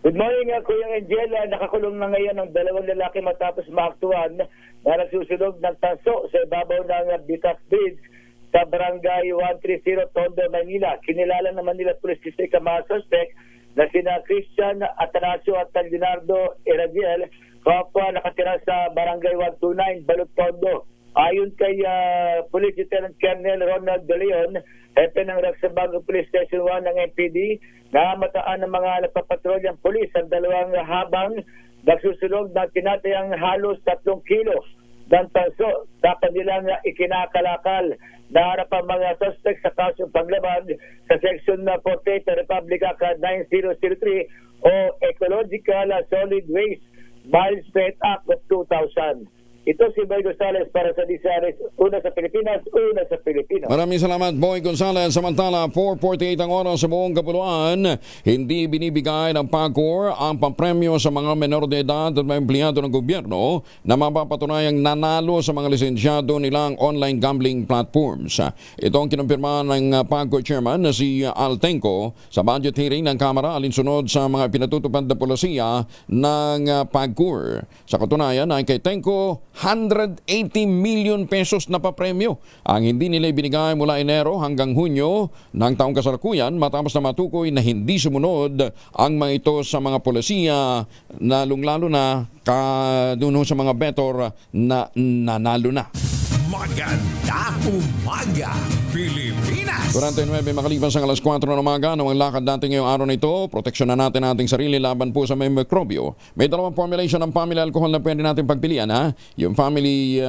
Good morning, Kuya Angela. Nakakulong na ngayon ang dalawang lalaki matapos maaktuhan na nagsusunog ng tanso sa ibabaw ng Bitas Bridge sa Barangay 130, Tondo, Manila. Kinilala naman nila pulis kasi mga suspect na sina Christian Atanasio at Leonardo Eragiel, kapwa nakatira sa Barangay 129, Balot, Tondo. Ayon kay Police Lieutenant Colonel Ronald De Leon, hepe ng Raxabango Police Station 1 ng MPD, na mataan ng mga nagpapatrolyang pulis ang dalawang habang nagsusunog ng tinatayang halos 3 kilo ng tanso. Dapat nilang ikinakalakal na harap ang mga suspect sa kasong paglaban sa Section 48 Republic Act 9003 o Ecological Solid Waste Management Act of 2000. Ito si Boy Gonzalez para sa DZRH, una sa Pilipinas, una sa Pilipino. Maraming salamat, Boy Gonzalez. Samantala, 4:48 ang oras sa buong kapuluan. Hindi binibigay ng PAGCOR ang pampremyo sa mga menor de edad at mga empleyado ng gobyerno na mapapatunayang nanalo sa mga lisensyado nilang online gambling platforms. Ito ang kinumpirma ng PAGCOR chairman na si Al Tenco sa budget hearing ng Kamara alinsunod sa mga pinatutupad na polisiya ng PAGCOR. Sa katunayan ay kay Tenco, 180 million pesos na papremyo ang hindi nila ibinigay mula Enero hanggang Hunyo ng taong kasalukuyan matapos na matukoy na hindi sumunod ang mga ito sa mga polisiya na lalo na doon sa mga betor na nanalo na. Maganda umaga, Pilipinas! 49 makalipas ang alas 4 ng umaga, ang lakad natin ngayong araw na ito, proteksyonan natin ating sarili laban po sa may mikrobyo. May dalawang formulation ng family alcohol na pwede natin pagpilian. Yung family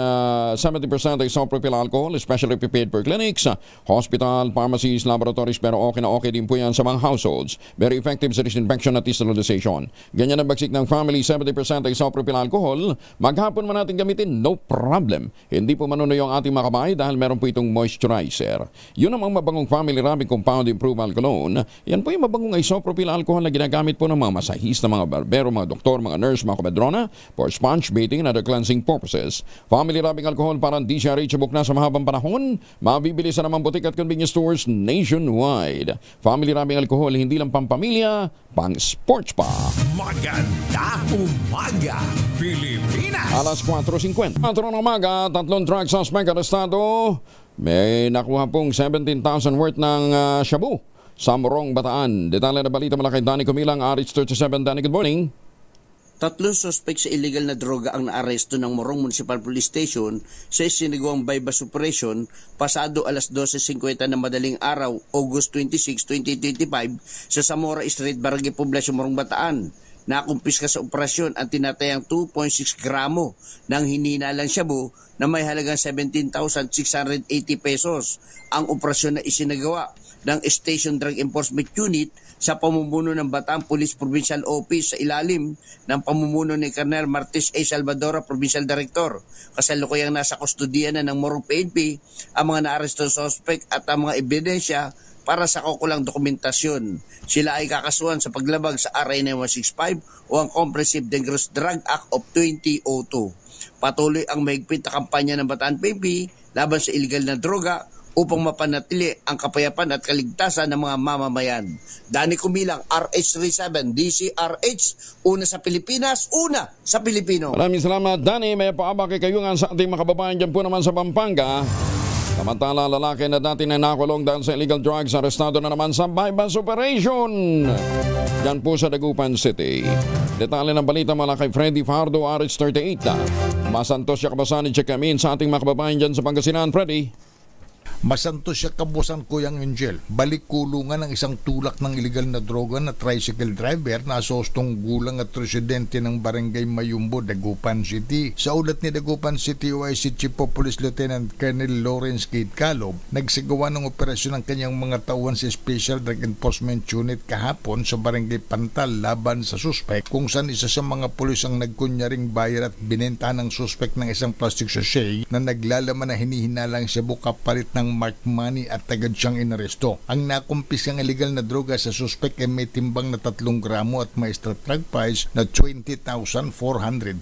70% isopropyl alcohol, especially prepared for clinics, hospital, pharmacies, laboratories, pero okay na okay din po yan sa mga households. Very effective sa disinfection at sterilization. Ganyan ang bagsik ng family 70% isopropyl alcohol. Maghapon man natin gamitin, no problem. Hindi po manuno yung ating mga kamay dahil meron po itong moisturizer. Yun namang mabangong Family Rubbing Compound Improved Cologne. Yan po yung mabangong isopropyl alcohol na ginagamit po ng mga masahista, mga barbero, mga doktor, mga nurse, mga kabadrona for sponge bathing and other cleansing purposes. Family Rubbing Alcohol parang di siya reachable na sa mahabang panahon. Mabibili sa namang butik at convenience stores nationwide. Family Rubbing Alcohol hindi lang pampamilya, pang sports pa. Maganda umaga, Pilipinas! Alas 4:50. 4 ng umaga, 3 drug suspect arestado. May nakuha pong 17,000 worth ng shabu sa Morong, Bataan. Detalye na balita mula kay Danny Kumilang, RH37. Danny, good morning. 3 suspect sa illegal na droga ang naaresto ng Morong Municipal Police Station sa isinagawang bypass operation pasado alas 12:50 ng madaling araw, August 26, 2025 sa Zamora Street, Barangay Poblacion, Morong, Bataan. Nakumpiska sa operasyon ang tinatayang 2.6 gramo ng hininalang shabu na may halagang 17,680 pesos. Ang operasyon na isinagawa ng Station Drug Enforcement Unit sa pamumuno ng Bataan Police Provincial Office sa ilalim ng pamumuno ni Colonel Martis A. Salvadora, Provincial Director. Kasalukuyang nasa kustodiya na ng Morong PNP ang mga naaresto suspect at ang mga ebidensya para sa kaukulang dokumentasyon. Sila ay kakasuhan sa paglabag sa RA 9165 o ang Comprehensive Dangerous Drug Act of 2002. Patuloy ang mahigpit na kampanya ng Bataan PNP laban sa illegal na droga upang mapanatili ang kapayapaan at kaligtasan ng mga mamamayan. Danny Kumilang, RH37, DCRH, una sa Pilipinas, una sa Pilipino. Maraming salamat, Danny. May paabak kay kayungan sa ating mga kababayan dyan po naman sa Pampanga. Samantala, lalaki na dati na nakulong dahil sa illegal drugs, arestado na naman sa bypass operation. Yan po sa Dagupan City. Detalye ng balita mula kay Freddy Fardo, RH38. Masantos siya kabasan ni Chekamin sa ating mga kababayan dyan sa Pangasinan. Freddy. Masantos siya kabusan Kuyang Angel. Balik kulungan ng isang tulak ng illegal na droga na tricycle driver na sostong gulang at residente ng Barangay Mayumbo, Dagupan City. Sa ulat ni Dagupan City OIC Chief of Police Lieutenant Colonel Lawrence Kate Calob, nagsagawa ng operasyon ng kanyang mga tauhan sa Special Drug Enforcement Unit kahapon sa Barangay Pantal laban sa suspect, kung saan isa sa mga pulis ang nagkunyaring bayar at binenta ng suspect ng isang plastic sachet na naglalaman na hinihinalang shabu kapalit ng mark money at agad siyang inaresto. Ang nakumpiskang illegal na droga sa suspect ay may timbang na 3 gramo at may extra drug price na 20,400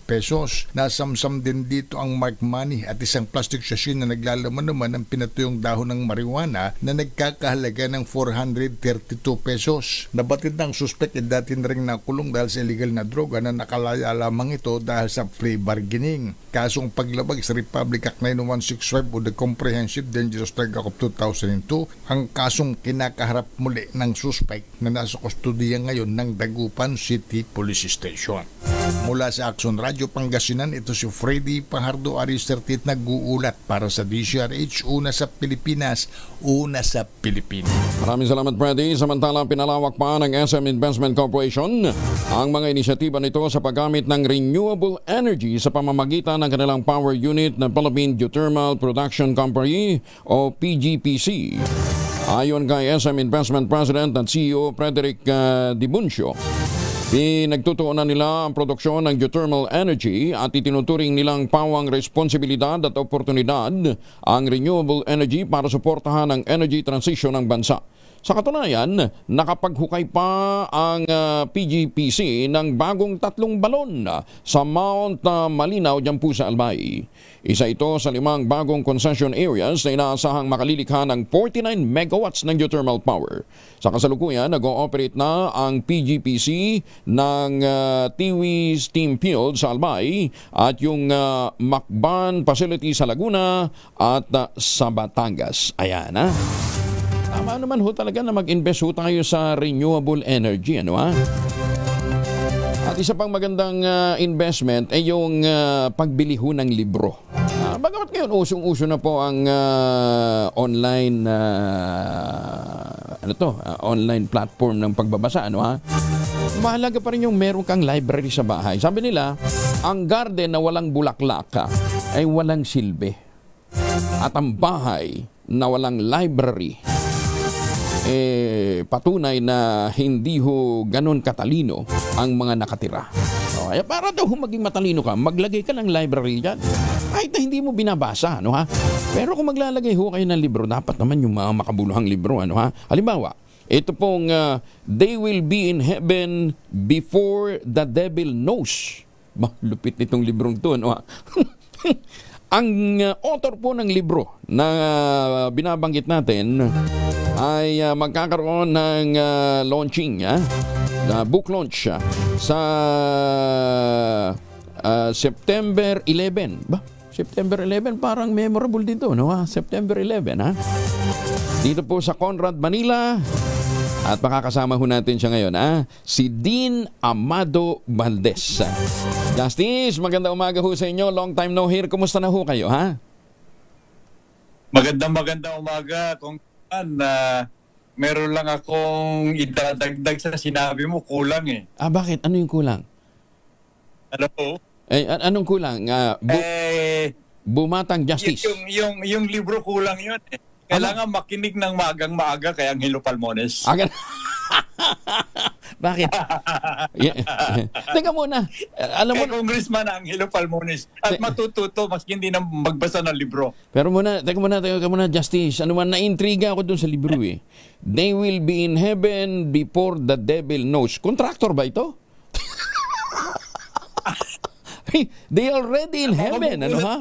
pesos. Nasamsam din dito ang mark money at isang plastic sachet na naglalaman naman ng pinatuyong dahon ng marijuana na nagkakahalaga ng 432 pesos. Nabatid ng suspect ay dati na rin nakulong dahil sa illegal na droga na nakalaya lamang ito dahil sa free bargaining. Kasong paglabag sa Republic Act 9165 o the Comprehensive Dangerous Drug Act of 2002, ang kasong kinakaharap muli ng suspect na nasa kustodiya ngayon ng Dagupan City Police Station. Mula sa Action Radio Pangasinan, ito si Freddy Pajardo, RH38, nag-uulat para sa DCRH, una sa Pilipinas, una sa Pilipino. Maraming salamat, Freddy. Samantala, pinalawak pa ng SM Investment Corporation ang mga inisyatiba nito sa paggamit ng renewable energy sa pamamagitan ng kanilang power unit na Philippine Geothermal Production Company o PGPC. Ayon kay SM Investment President at CEO Frederick Dibuncio, pinagtutuunan nila ang produksyon ng geothermal energy at itinuturing nilang pawang responsibilidad at oportunidad ang renewable energy para suportahan ang energy transition ng bansa. Sa katunayan, nakapaghukay pa ang PGPC ng bagong 3 balon sa Mount Malinaw dyan po sa Albay. Isa ito sa 5 bagong concession areas na inaasahang makalilikha ng 49 megawatts ng geothermal power. Sa kasalukuyan, nag-ooperate na ang PGPC ng Tiwi Steam Field sa Albay at yung Macban Facility sa Laguna at sa Batangas. Ayan, ha? Tama naman ho talaga na mag-invest ho tayo sa renewable energy, ano ha? At isa pang magandang investment ay yung pagbili ho ng libro. Bagamat ngayon usong-uso na po ang online online platform ng pagbabasa, ano ha? Mahalaga pa rin yung meron kang library sa bahay. Sabi nila, ang garden na walang bulaklak ay walang silbi. At ang bahay na walang library patunay na hindi ho ganun katalino ang mga nakatira. So, para daw maging matalino ka, maglagay ka ng library dyan. Kahit na hindi mo binabasa, ano ha? Pero kung maglalagay ho kayo ng libro, dapat naman yung mga makabuluhang libro, ano ha? Halimbawa, ito pong They Will Be in Heaven Before the Devil Knows. Lupit nitong librong to, ano ha? Ang author po ng libro na binabanggit natin ay magkakaroon ng launching, book launch sa September 11. September 11, parang memorable dito, no? September 11, ha? Dito po sa Conrad, Manila. At makakasama ho natin siya ngayon, si Dean Amado Valdez. Justice, magandang umaga ho sa inyo. Long time no hear. Kumusta na ho kayo, ha? Magandang umaga. Kung meron lang akong idadagdag sa sinabi mo, kulang eh. Bakit? Ano yung kulang? Ano po? Anong kulang? Bumatang Justice. Yung libro kulang yun eh. Kailangan makinig ng maagang-maaga kay Angelo Palmones. Bakit? Teka muna. Alam mo, kay Congressman Angelo Palmones. At matututo, maski hindi na magbasa ng libro. Pero teka muna, Justice. Ano man, naintriga ako dun sa libro eh. They will be in heaven before the devil knows. Contractor ba ito? They already in heaven. Ano ha?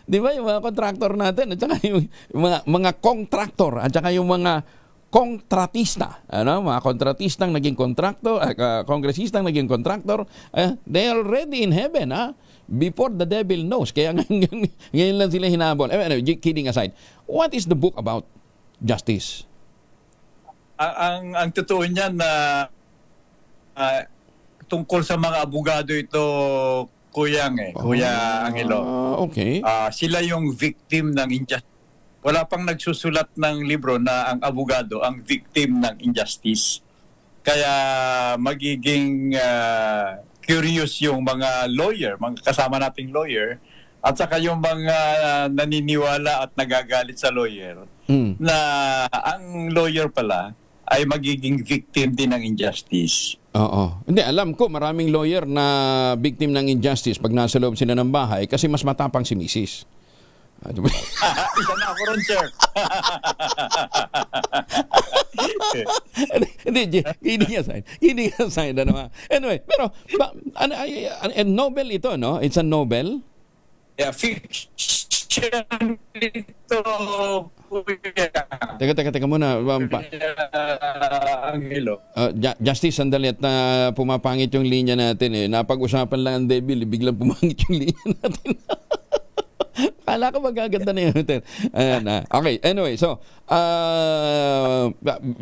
Di ba yung mga contractor natin at saka yung mga contractor at saka yung mga kontratista, mga kontratistang naging contractor, kongresistang naging contractor, they already in heaven, before the devil knows. Kaya ngayon lang sila hinabol. Kidding aside, what is the book about, Justice? Ang totoo niyan na tungkol sa mga abogado ito, Kuya Angelo. Okay. Sila yung victim ng injustice. Wala pang nagsusulat ng libro na ang abogado ang victim ng injustice. Kaya magiging curious yung mga lawyer, mga kasama nating lawyer, at saka yung mga naniniwala at nagagalit sa lawyer na ang lawyer pala ay magiging victim din ng injustice. Oo. Hindi, alam ko maraming lawyer na victim ng injustice pag nasa loob sila ng bahay kasi mas matapang si Mrs. Isa na ako ron, sir. Hindi, kidding aside. Anyway, pero novel ito, no? It's a novel? Yeah, fiction ito. Teka muna. Angelo. Justice, sandali at pumapangit yung linya natin eh. Napag-usapan lang ang devil, biglang pumangit yung linya natin. Kala ko magaganda na yun. Okay, anyway, so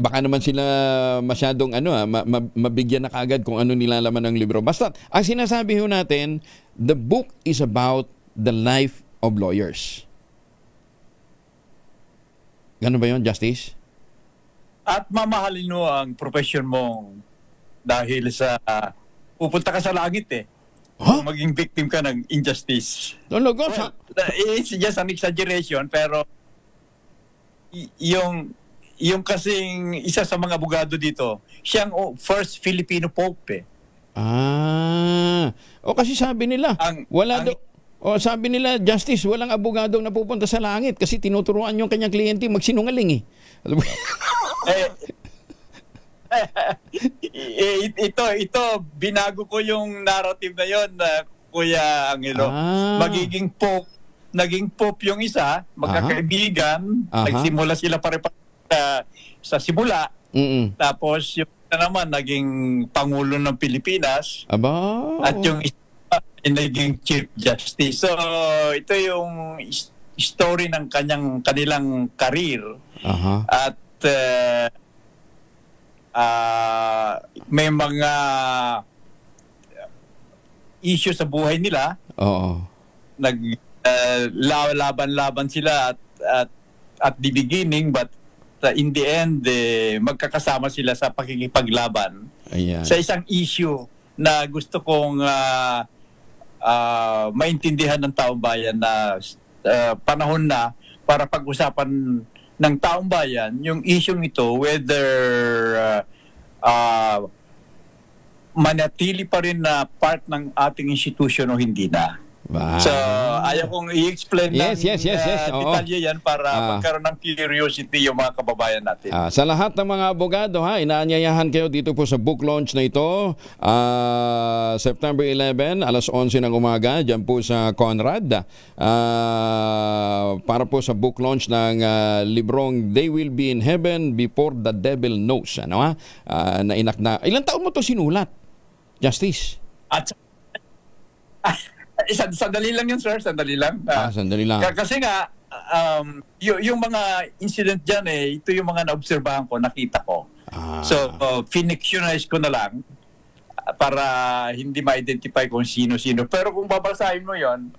baka naman sila masyadong mabigyan na kagad kung ano nilalaman ng libro. Basta, ang sinasabi ho natin, the book is about the life of lawyers. Ganun ba yun, Justice? At mamahalin mo ang profession mo dahil sa pupunta ka sa langit eh. Huh? Maging victim ka ng injustice. It's just an exaggeration, pero yung kasing isa sa mga abogado dito, siyang first Filipino Pope eh. O kasi sabi nila, O sabi nila, Justice, walang abogadong napupunta sa langit kasi tinuturuan yung kanyang kliyente magsinungaling eh. Ito, binago ko yung narrative na yon, Kuya Angelo. Naging pope yung isa, magkakaibigan, nagsimula sila pare-pareho sa simula. Tapos yung naman naging Pangulo ng Pilipinas. At yung isa naging Chief Justice. So ito yung story ng kanilang career. At may mga issue sa buhay nila. Laban-laban sila at the beginning, but in the end magkakasama sila sa pakikipaglaban. Sa isang issue na gusto kong maintindihan ng taong bayan na panahon na para pag-usapan ng taong bayan yung issue ito, whether manatili pa rin na part ng ating institution o hindi na. So, ayaw kong i-explain ng detalye yan para magkaroon ng curiosity yung mga kababayan natin. Sa lahat ng mga abogado, inaanyayahan kayo dito po sa book launch na ito, September 11, alas 11 ng umaga, dyan po sa Conrad, para po sa book launch ng librong They Will Be in Heaven Before the Devil Knows. Na ilang taon mo to sinulat, Justice? Sandali lang yun, sir. Sandali lang. Sandali lang. Kasi nga, yung mga incident dyan ito yung mga naobserbahan ko, nakita ko. So, finictionize ko na lang para hindi ma-identify kung sino-sino. Pero kung babasahin mo yon,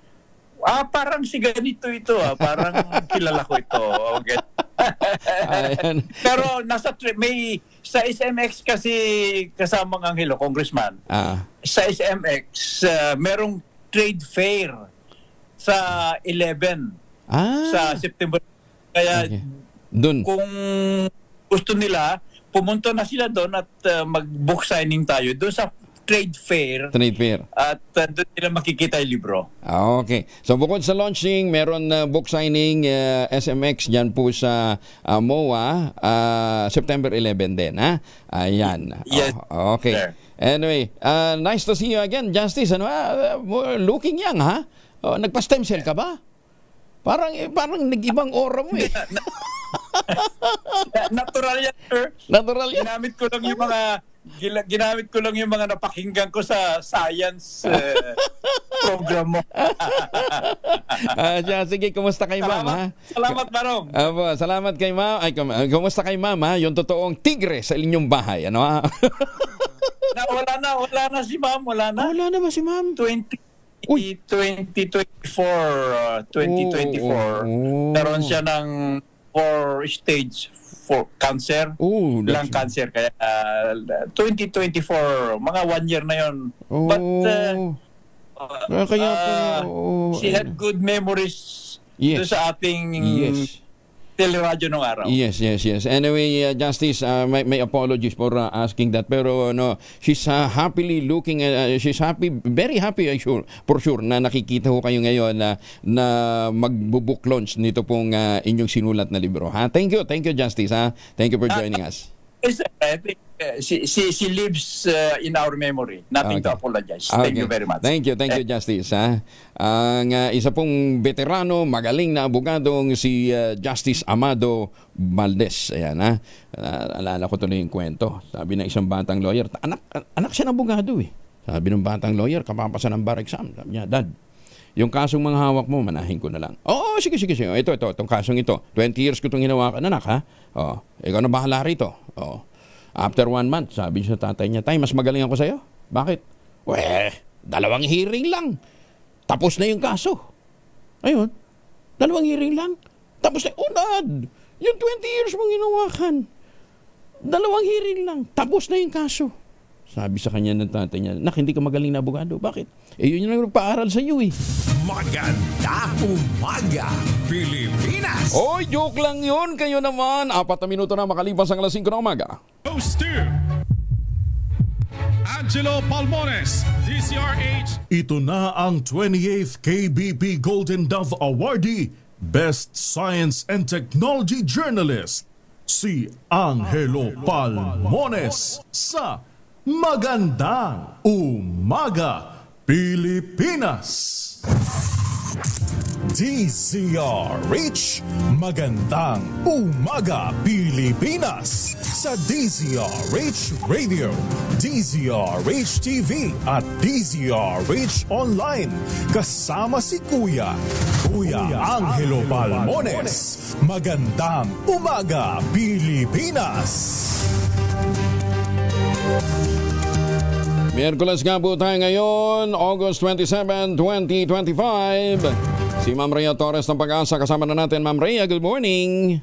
parang si ganito ito. Parang kilala ko ito. Okay. Pero sa SMX kasi kasamang Angelo, Congressman. Sa SMX, merong trade fair sa 11 sa September. Kaya kung gusto nila, pumunta na sila doon at mag-book signing tayo doon sa trade fair. At doon nila makikita yung libro. Okay. So bukod sa launching, meron book signing SMX dyan po sa MOA September 11 din. Ayan. Yes. Okay. Sir. Anyway, nice to see you again, Justice. Looking young, ha? Nagpa-stem cell ka ba? Parang nag-ibang aura mo eh. Natural yan, sir. Natural yan. Ginamit ko lang yung mga napakinggan ko sa science program mo. Sige, kumusta kay Ma'am, ha? Salamat, Barong. Salamat kay Ma'am. Kumusta kay Ma'am, ha? Yung totoong tigre sa inyong bahay, ano, ha? Wala na si Ma'am, wala na. Wala na ba si Ma'am? 2024. Naroon siya ng 4-stage cancer. Lung cancer. Kaya 2024, mga 1 year na yon. But she had good memories doon sa ating teleradyo nung araw. Yes. Anyway, Justice, may apologies for asking that. Pero she's happily looking, she's happy, very happy, for sure, na nakikita ko kayo ngayon na mag-book launch nito pong inyong sinulat na libro. Thank you, Justice. Thank you for joining us. I think she lives in our memory. Nothing to apologize. Thank you very much. Thank you, Justice. Ang isa pong veterano, magaling na abogadong si Justice Amado Valdez. Ayan, alala ko tuloy yung kwento. Sabi ng isang batang lawyer, anak siya ng abogado eh. Sabi ng batang lawyer, kapapasa ng bar exam. Sabi niya, Dad, yung kasong mga hawak mo, manahin ko na lang. Sige. Itong kasong ito. 20 years ko itong hinawakan, anak, ha? Ikaw na bahala rito. After 1 month, sabi sa tatay niya, Tay, mas magaling ako sa'yo. Bakit? 2 hearing lang. Tapos na yung kaso. Ayun. 2 hearing lang. Tapos na, Dad, yung 20 years mong hinawakan. 2 hearing lang. Tapos na yung kaso. Sabi sa kanya ng tatay niya, Nak, hindi ka magaling na abogado. Bakit? Yun yung nagpaaral sa iyo eh. Maganda umaga, Pilipinas! Joke lang yun. Kayo naman. 4 na minuto na makalipas ang alas 5 ng umaga. Goes to Angelo Palmones, DCRH. Ito na ang 28th KBP Golden Dove Awardee, Best Science and Technology Journalist, si Angelo Palmones sa Magandang Umaga, Pilipinas. DZRH, Magandang Umaga Pilipinas, sa DZRH Radio, DZRH TV at DZRH Online. Kasama si Kuya Angelo Palmones. Magandang Umaga Pilipinas. Miyerkules nga po tayo ngayon, August 27, 2025. Si Ma'am Rhea Torres ng Pag-asa, kasama na natin. Ma'am Rhea, good morning.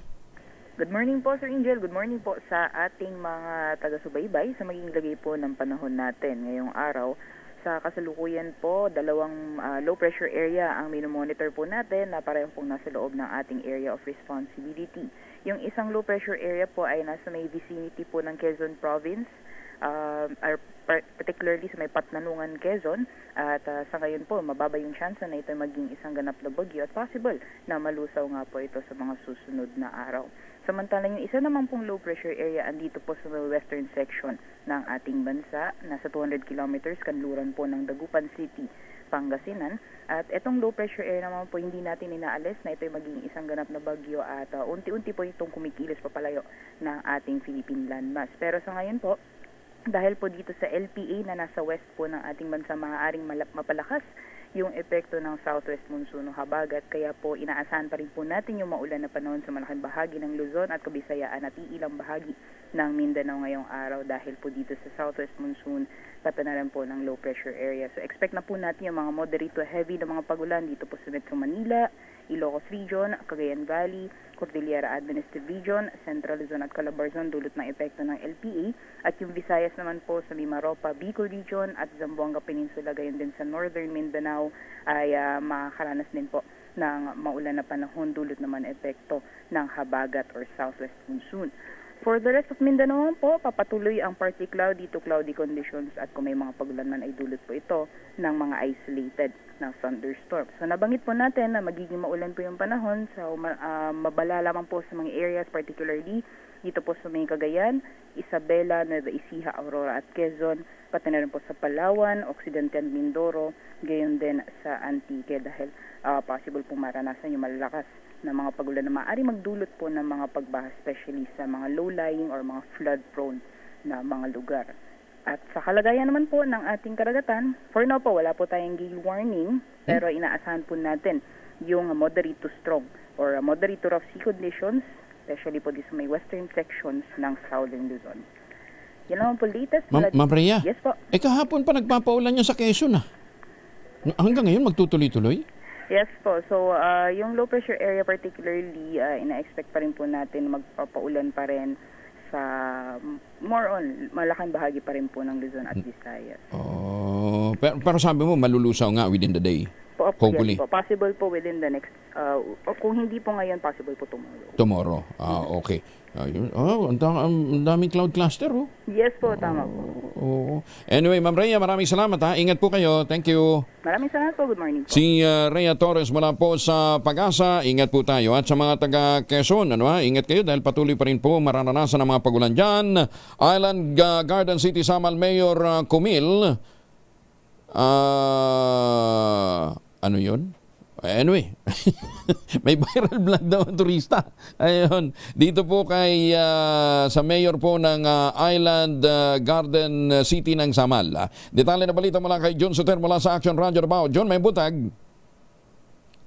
Good morning po, Sir Angel. Good morning po sa ating mga taga-subaybay sa maging lagay po ng panahon natin ngayong araw. Sa kasalukuyan po, dalawang low pressure area ang minomonitor po natin na pareho pong nasa loob ng ating area of responsibility. Yung isang low pressure area po ay nasa may vicinity po ng Quezon Province, particularly sa may Patnanungan, Quezon, at sa ngayon po mababa yung chance na ito maging isang ganap na bagyo at possible na malusaw nga po ito sa mga susunod na araw. Samantalang yung isa naman pong low pressure area andito po sa western section ng ating bansa, nasa 200 kilometers kanluran po ng Dagupan City, Pangasinan, at itong low pressure area naman po hindi natin inaalis na ito ay maging isang ganap na bagyo at unti-unti po itong kumikilos papalayo ng ating Philippine landmass. Pero sa ngayon po, dahil po dito sa LPA na nasa west po ng ating bansa, maaaring mapalakas yung epekto ng southwest monsoon o habagat, kaya po inaasahan pa rin po natin yung maulan na panahon sa malaking bahagi ng Luzon at Kabisayaan at iilang bahagi ng Mindanao ngayong araw dahil po dito sa southwest monsoon pati na rin po ng low pressure area. So expect na po natin yung mga moderate to heavy na mga pagulan dito po sa Metro Manila, Ilocos Region, Cagayan Valley, Cordillera Administrative Region, Central Luzon at Calabarzon dulot ng epekto ng LPA, at yung Visayas naman po sa Mimaropa, Bicol Region at Zamboanga Peninsula, gayon din sa Northern Mindanao ay makakaranas din po ng maulan na panahon dulot naman epekto ng habagat or southwest monsoon. For the rest of Mindanao po, papatuloy ang partly cloudy to cloudy conditions at kung may mga pagulan man ay dulot po ito ng mga isolated na thunderstorms. So nabanggit po natin na magiging maulan po yung panahon, so mabala lamang po sa mga areas, particularly dito po sa may Cagayan, Isabela, Nueva Ecija, Aurora at Quezon, pati na rin po sa Palawan, Occidental Mindoro, gayon din sa Antique dahil possible pong maranasan yung malalakas na mga pagulan na maaari magdulot po ng mga pagbaha, especially sa mga low-lying or mga flood-prone na mga lugar. At sa kalagayan naman po ng ating karagatan, for now po wala po tayong gale warning, pero inaasahan po natin yung moderate to strong or moderate to rough sea conditions, especially po di sa may western sections ng Southern Luzon. Yan naman po latest. Ma'am Rhea, yes po. Kahapon pa nagpapaulan yan sa Quezon Hanggang ngayon magtutuloy-tuloy? Yes po. So, yung low pressure area particularly, ina-expect pa rin po natin magpapaulan pa rin sa more on malaking bahagi pa rin po ng Luzon at Visayas. Oh, pero sabi mo malulusaw nga within the day. Hopefully. Yes po. Possible po within the next, kung hindi po ngayon, possible po tomorrow. Tomorrow. Okay. Ang daming cloud cluster. Yes po, tama po. Anyway, Ma'am Rhea, maraming salamat Ingat po kayo. Thank you. Maraming salamat po. Good morning po. Si Rhea Torres mula po sa Pag-asa. Ingat po tayo. At sa mga taga Quezon, ingat kayo dahil patuloy pa rin po mararanasan ng mga pagulan dyan. Island Garden City Samal Mayor Kumil. Ano yun? Anyway, may viral vlog daw ang turista. Ayun, dito po kay sa mayor po ng Island Garden City ng Samal. Detalye na balita mula kay John Soter mula sa Action Radio Davao. John, may butag.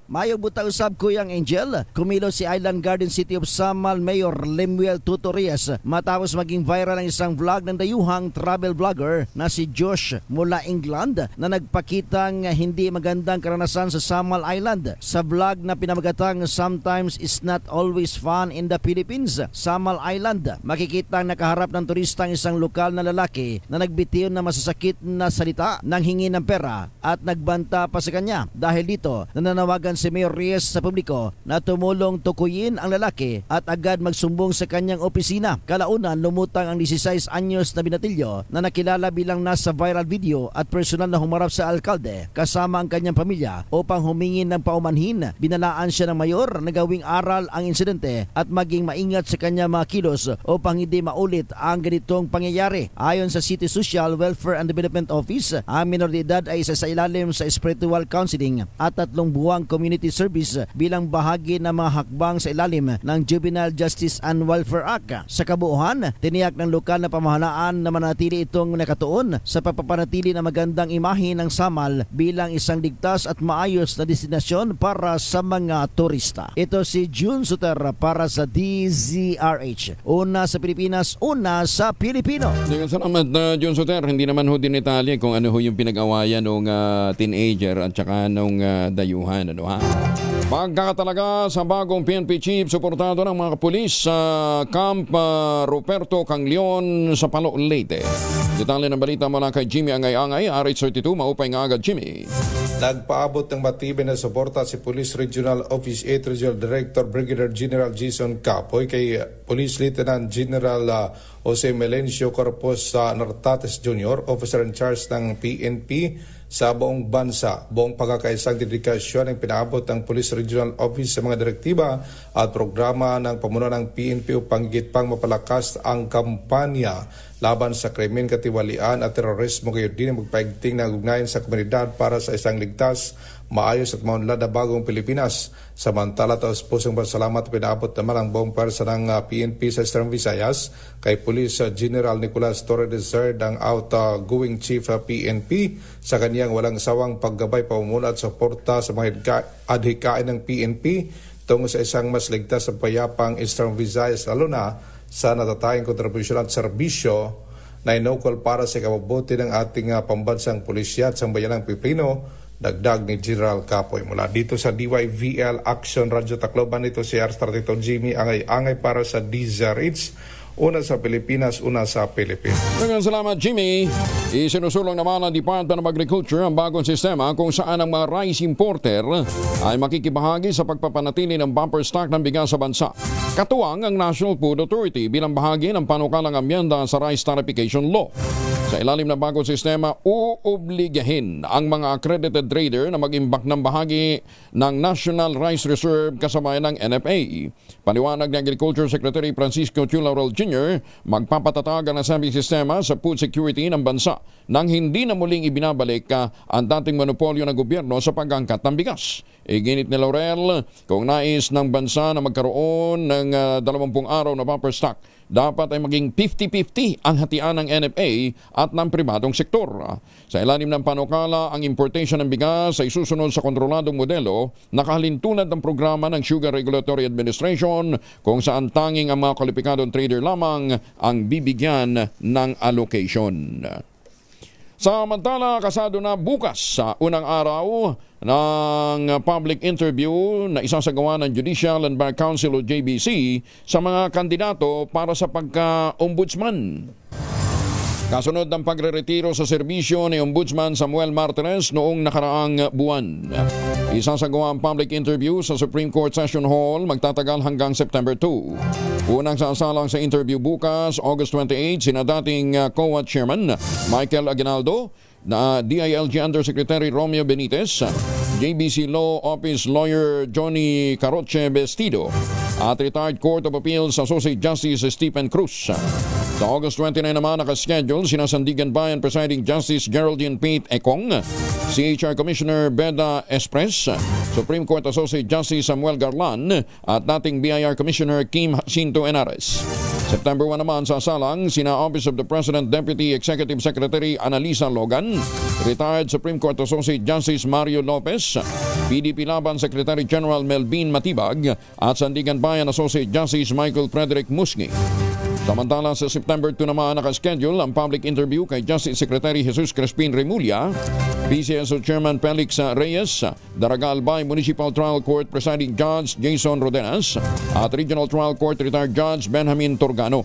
Mayong butang usab Kuyang Angel, kumilo si Island Garden City of Samal Mayor Lemuel Tutorias matapos maging viral ang isang vlog ng dayuhang travel vlogger na si Josh mula England na nagpakitang hindi magandang karanasan sa Samal Island. Sa vlog na pinamagatang Sometimes is not always fun in the Philippines, Samal Island, makikita nakaharap ng turista ang isang lokal na lalaki na nagbitiw na masasakit na salita ng hingi ng pera at nagbanta pa sa kanya. Dahil dito, nananawagan nanawagan si Mayor Reyes sa publiko na tumulong tukuyin ang lalaki at agad magsumbong sa kanyang opisina. Kalaunan, lumutang ang 16 anyos na binatilyo na nakilala bilang nasa viral video at personal na humarap sa alkalde kasama ang kanyang pamilya upang humingi ng paumanhin. Binalaan siya ng mayor na gawing aral ang insidente at maging maingat sa kanyang mga kilos upang hindi maulit ang ganitong pangyayari. Ayon sa City Social Welfare and Development Office, ang minor de edad ay isa sa ilalim sa spiritual counseling at 3 buwang community service bilang bahagi ng mga hakbang sa ilalim ng Juvenile Justice and Welfare Act. Sa kabuuan, tiniyak ng lokal na pamahalaan na manatili itong nakatuon sa pagpapanatili ng magandang imahe ng Samal bilang isang ligtas at maayos na destinasyon para sa mga turista. Ito si June Suter para sa DZRH. Una sa Pilipinas, una sa Pilipino. Salamat na June Suter. Hindi naman ho din Italia kung ano ho yung pinag-awayan ng teenager at saka nung dayuhan. Ano ha? Pagkakatalaga sa bagong PNP chief, suportado ng mga pulis sa Camp Ruperto Canglion sa Palo, Leyte. Detalye ng balita mula kay Jimmy Angay-Angay, RH32, maupay nga agad Jimmy. Nagpaabot ng matibay na suporta si Police Regional Office 8 Regional Director Brigadier General Jason Capoy kay Police Lieutenant General Jose Melencio Corpus Nartates Jr., Officer in Charge ng PNP sa buong bansa. Buong pagkakaisang dedikasyon ang pinaabot ng Police Regional Office sa mga direktiba at programa ng pamunuan ng PNP upang higit pang mapalakas ang kampanya laban sa krimen, katiwalian at terorismo, kayo din magpaigting na ugnayan sa komunidad para sa isang ligtas, maayos at maunlad na bagong Pilipinas. Samantala, taos pusong pasalamat pinaabot naman ang buong pwersa ng PNP sa Eastern Visayas kay Police General Nicolas Torre de Zerd, ang outgoing Chief PNP, sa kaniyang walang sawang paggabay, pamumuno at suporta sa mga adhikain ng PNP tungo sa isang mas ligtas at payapang Eastern Visayas, lalo na sa natatayang kontribusyon at serbisyo na inukol para sa kabubuti ng ating pambansang pulisya at sambayanang Pilipino, dagdag ni General Capoy. Mula dito sa DYVL Action Radio Tacloban, ito si R32 Jimmy Angay-Angay para sa DZRH. Una sa Pilipinas, una sa Pilipinas. Maraming salamat, Jimmy. Isinusulong naman ng Department of Agriculture ang bagong sistema kung saan ang mga rice importer ay makikibahagi sa pagpapanatili ng bumper stock ng bigas sa bansa. Katuwang ang National Food Authority bilang bahagi ng panukalang amyenda sa Rice Tarification Law. Sa ilalim ng bagong sistema, uobligahin ang mga accredited trader na mag-imbak ng bahagi ng National Rice Reserve kasabay ng NFA. Paliwanag ng Agriculture Secretary Francisco Chu Laurel Jr., magpapatatag ang nasabing sistema sa food security ng bansa nang hindi na muling ibinabalik ang dating monopolyo ng gobyerno sa pag-angkat ng bigas. Iginit ni Laurel, kung nais ng bansa na magkaroon ng 20 araw na bumper stock, dapat ay maging 50-50 ang hatian ng NFA at ng pribadong sektor. Sa ilalim ng panukala, ang importation ng bigas ay susunod sa kontroladong modelo na kahalintulad ng programa ng Sugar Regulatory Administration kung saan tanging ang mga kwalipikadong trader lamang ang bibigyan ng allocation. Samantala, kasado na bukas sa unang araw ng public interview na isasagawa ng Judicial and Bar Council o JBC sa mga kandidato para sa pagka-ombudsman. Kasunod ng pagre-retiro sa serbisyo ni Ombudsman Samuel Martinez noong nakaraang buwan. Isasagawa ang public interview sa Supreme Court Session Hall, magtatagal hanggang September 2. Unang sasalang sa interview bukas, August 28, sina dating COA Chairman Michael Aguinaldo, na DILG Undersecretary Romeo Benitez, JBC Law Office Lawyer Johnny Caroche Vestido, at Retired Court of Appeals Associate Justice Stephen Cruz. Sa August 29 naman nakaschedule sina Sandigan Bayan Presiding Justice Geraldine Pate Ekong, CHR Commissioner Beda Espres, Supreme Court Associate Justice Samuel Garlan at dating BIR Commissioner Kim Jacinto Henares. September 1 naman sasalang sina Office of the President Deputy Executive Secretary Annalisa Logan, Retired Supreme Court Associate Justice Mario Lopez, PDP Laban Secretary General Melvin Matibag at Sandigan Bayan Associate Justice Michael Frederick Musngi. Samantala sa September 2 naman nakaschedule ang public interview kay Justice Secretary Jesus Crespin Remulla, PCSO Chairman Felix Reyes, Daraga Albay Municipal Trial Court Presiding Judge Jason Rodenas at Regional Trial Court Retired Judge Benjamin Torgano.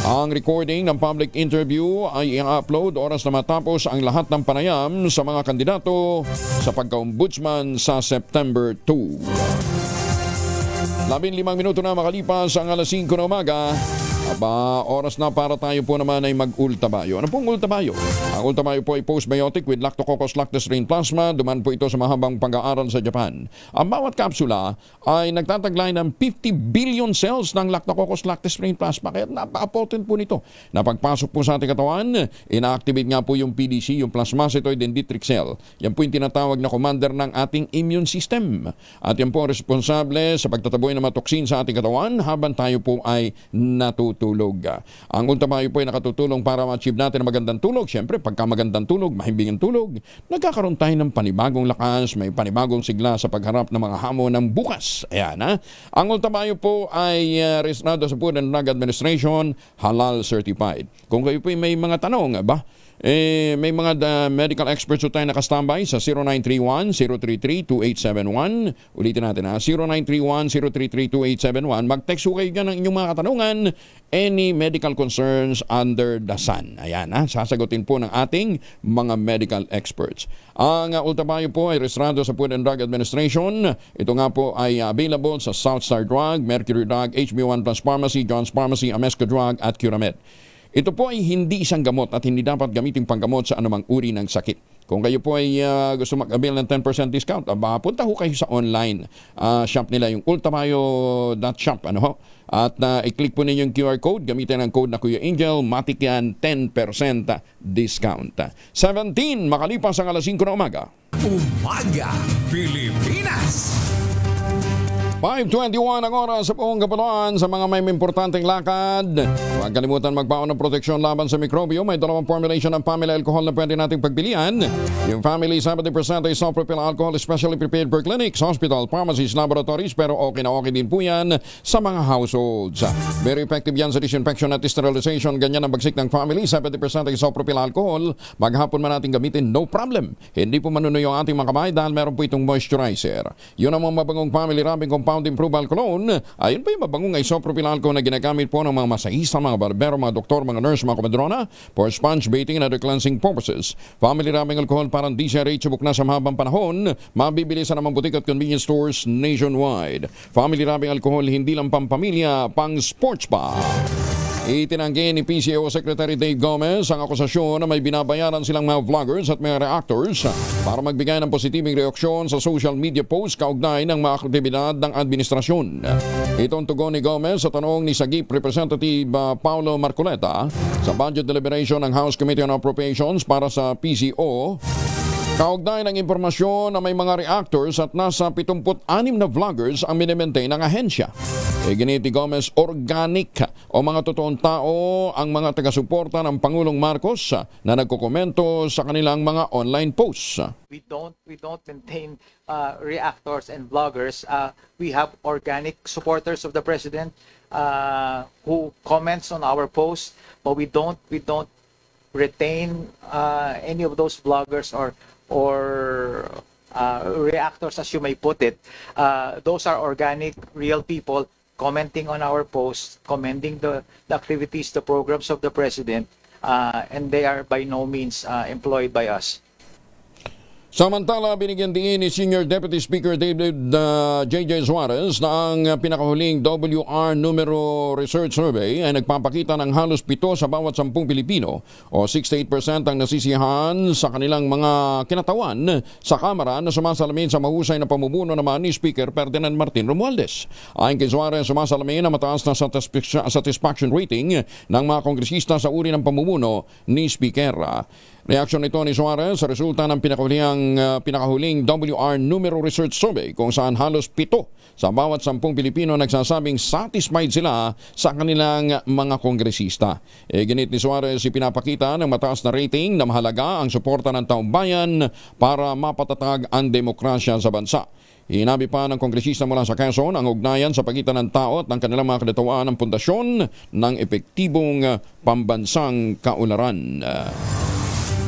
Ang recording ng public interview ay i-upload oras na matapos ang lahat ng panayam sa mga kandidato sa pagka-ombudsman sa September 2. 15 minuto na makalipas ang alas 5 na umaga. Oras na para tayo po naman ay mag-ultabayo. Ano pong ultabayo? Ang ultabayo po ay postbiotic with Lactococcus lactis strain plasma. Duman po ito sa mahabang pag-aaral sa Japan. Ang bawat kapsula ay nagtataglay ng 50 billion cells ng Lactococcus lactis strain plasma. Kaya napaka-potent po nito. Napagpasok po sa ating katawan, ina-activate nga po yung PDC, yung plasmacytoid dendritic cell. Yan po yung tinatawag na commander ng ating immune system. At yan po ang responsable sa pagtataboy ng mga toksin sa ating katawan habang tayo po ay natutulog. Ang ultabayo po ay nakatutulong para ma-achieve natin ang magandang tulog. Siyempre, pagka magandang tulog, mahimbing ang tulog, nagkakaroon tayo ng panibagong lakas, may panibagong sigla sa pagharap ng mga hamon ng bukas. Ayan, ha? Ang ultabayo po ay registrado sa Food and Drug Administration, halal certified. Kung kayo po ay may mga tanong, may mga medical experts tayo nakastambay sa 0931-033-2871. Ulitin natin, ha? 0931-033-2871. Mag-text kayo dyan ng inyong mga katanungan, any medical concerns under the sun. Ayan, ha? Sasagutin po ng ating mga medical experts. Ang ultabayo po ay registrado sa Food and Drug Administration. Ito nga po ay available sa Southstar Drug, Mercury Drug, HB1 Plus Pharmacy, John's Pharmacy, Amesco Drug at Curamed. Ito po ay hindi isang gamot at hindi dapat gamitin panggamot sa anumang uri ng sakit. Kung kayo po ay gusto mag-avail ng 10% discount, punta ho kayo sa online shop nila, yung ultamayo.shop. At i-click po ninyo yung QR code, gamitin ang code na Kuya Angel, matik yan, 10% discount. 17, makalipas ang alas 5 na umaga. Umaga, Pilipinas! 5:21 ang oras sa buong kapuluan sa mga may importanteng lakad. Huwag kalimutan magbaon ng proteksyon laban sa mikrobyo. May dalawang formulation ng family alcohol na pwede nating pagpilian. Yung family 70% ay isopropyl alcohol especially prepared for clinics, hospital, pharmacies, laboratories, pero okay na okay din po yan sa mga households. Very effective yan sa disinfection at sterilization. Ganyan ang bagsik ng family 70% ay isopropyl alcohol. Maghapon man natin gamitin, no problem. Hindi po manunuyo ang ating mga kamay dahil meron po itong moisturizer. Yun ang mga mabangong family rubbing compound improved alcohol. Ayun po yung mabangong isopropyl alcohol na ginagamit po ng mga masahista, mga barbero, mga doktor, mga nurse, mga komedrona for sponge baiting and other cleansing purposes. Family rubbing alcohol parang DCRH subok na sa mahabang panahon. Mabibili sa namang butik at convenience stores nationwide. Family rubbing alcohol hindi lang pampamilya, pang sports pa. Itinanggi ni PCO Secretary Dave Gomez ang akusasyon na may binabayaran silang mga vloggers at mga reactors para magbigay ng positibeng reaksyon sa social media posts kaugnay ng mga aktibidad ng administrasyon. Itong tugon ni Gomez sa tanong ni Sagip Representative Paulo Marcoleta sa budget deliberation ng House Committee on Appropriations para sa PCO. Kaugnay ng impormasyon na may mga reactors at nasa 76 na vloggers ang minimaintain ng ahensya. Giniti Gomez, organic o mga totoong tao ang mga taga-suporta ng Pangulong Marcos na nagkokomento sa kanilang mga online posts. We don't maintain reactors and vloggers. We have organic supporters of the president who comments on our posts, but we don't retain any of those vloggers or reactors, as you may put it. Those are organic, real people commenting on our posts, commending the activities, the programs of the president, and they are by no means employed by us. Samantala, binigyan din ni Senior Deputy Speaker David J.J. Suarez na ang pinakahuling WR numero research survey ay nagpapakita ng halos 7 sa bawat 10 Pilipino o 68% ang nasisiyahan sa kanilang mga kinatawan sa Kamara na sumasalamin sa mahusay na pamumuno naman ni Speaker Ferdinand Martin Romualdez. Ayon kay Suarez, sumasalamin na mataas na satisfaction rating ng mga kongresista sa uri ng pamumuno ni Speaker. Reaksyon nito ni Suarez sa resulta ng pinakahuling WR numero research survey kung saan halos 7 sa bawat 10 Pilipino nagsasabing satisfied sila sa kanilang mga kongresista. Ginit ni Suarez, ipinapakita ng mataas na rating na mahalaga ang suporta ng taong bayan para mapatatag ang demokrasya sa bansa. Hinabi pa ng kongresista mula sa Quezon ang ugnayan sa pagitan ng tao at ng kanilang mga kadatawan ng pundasyon ng epektibong pambansang kaunlaran.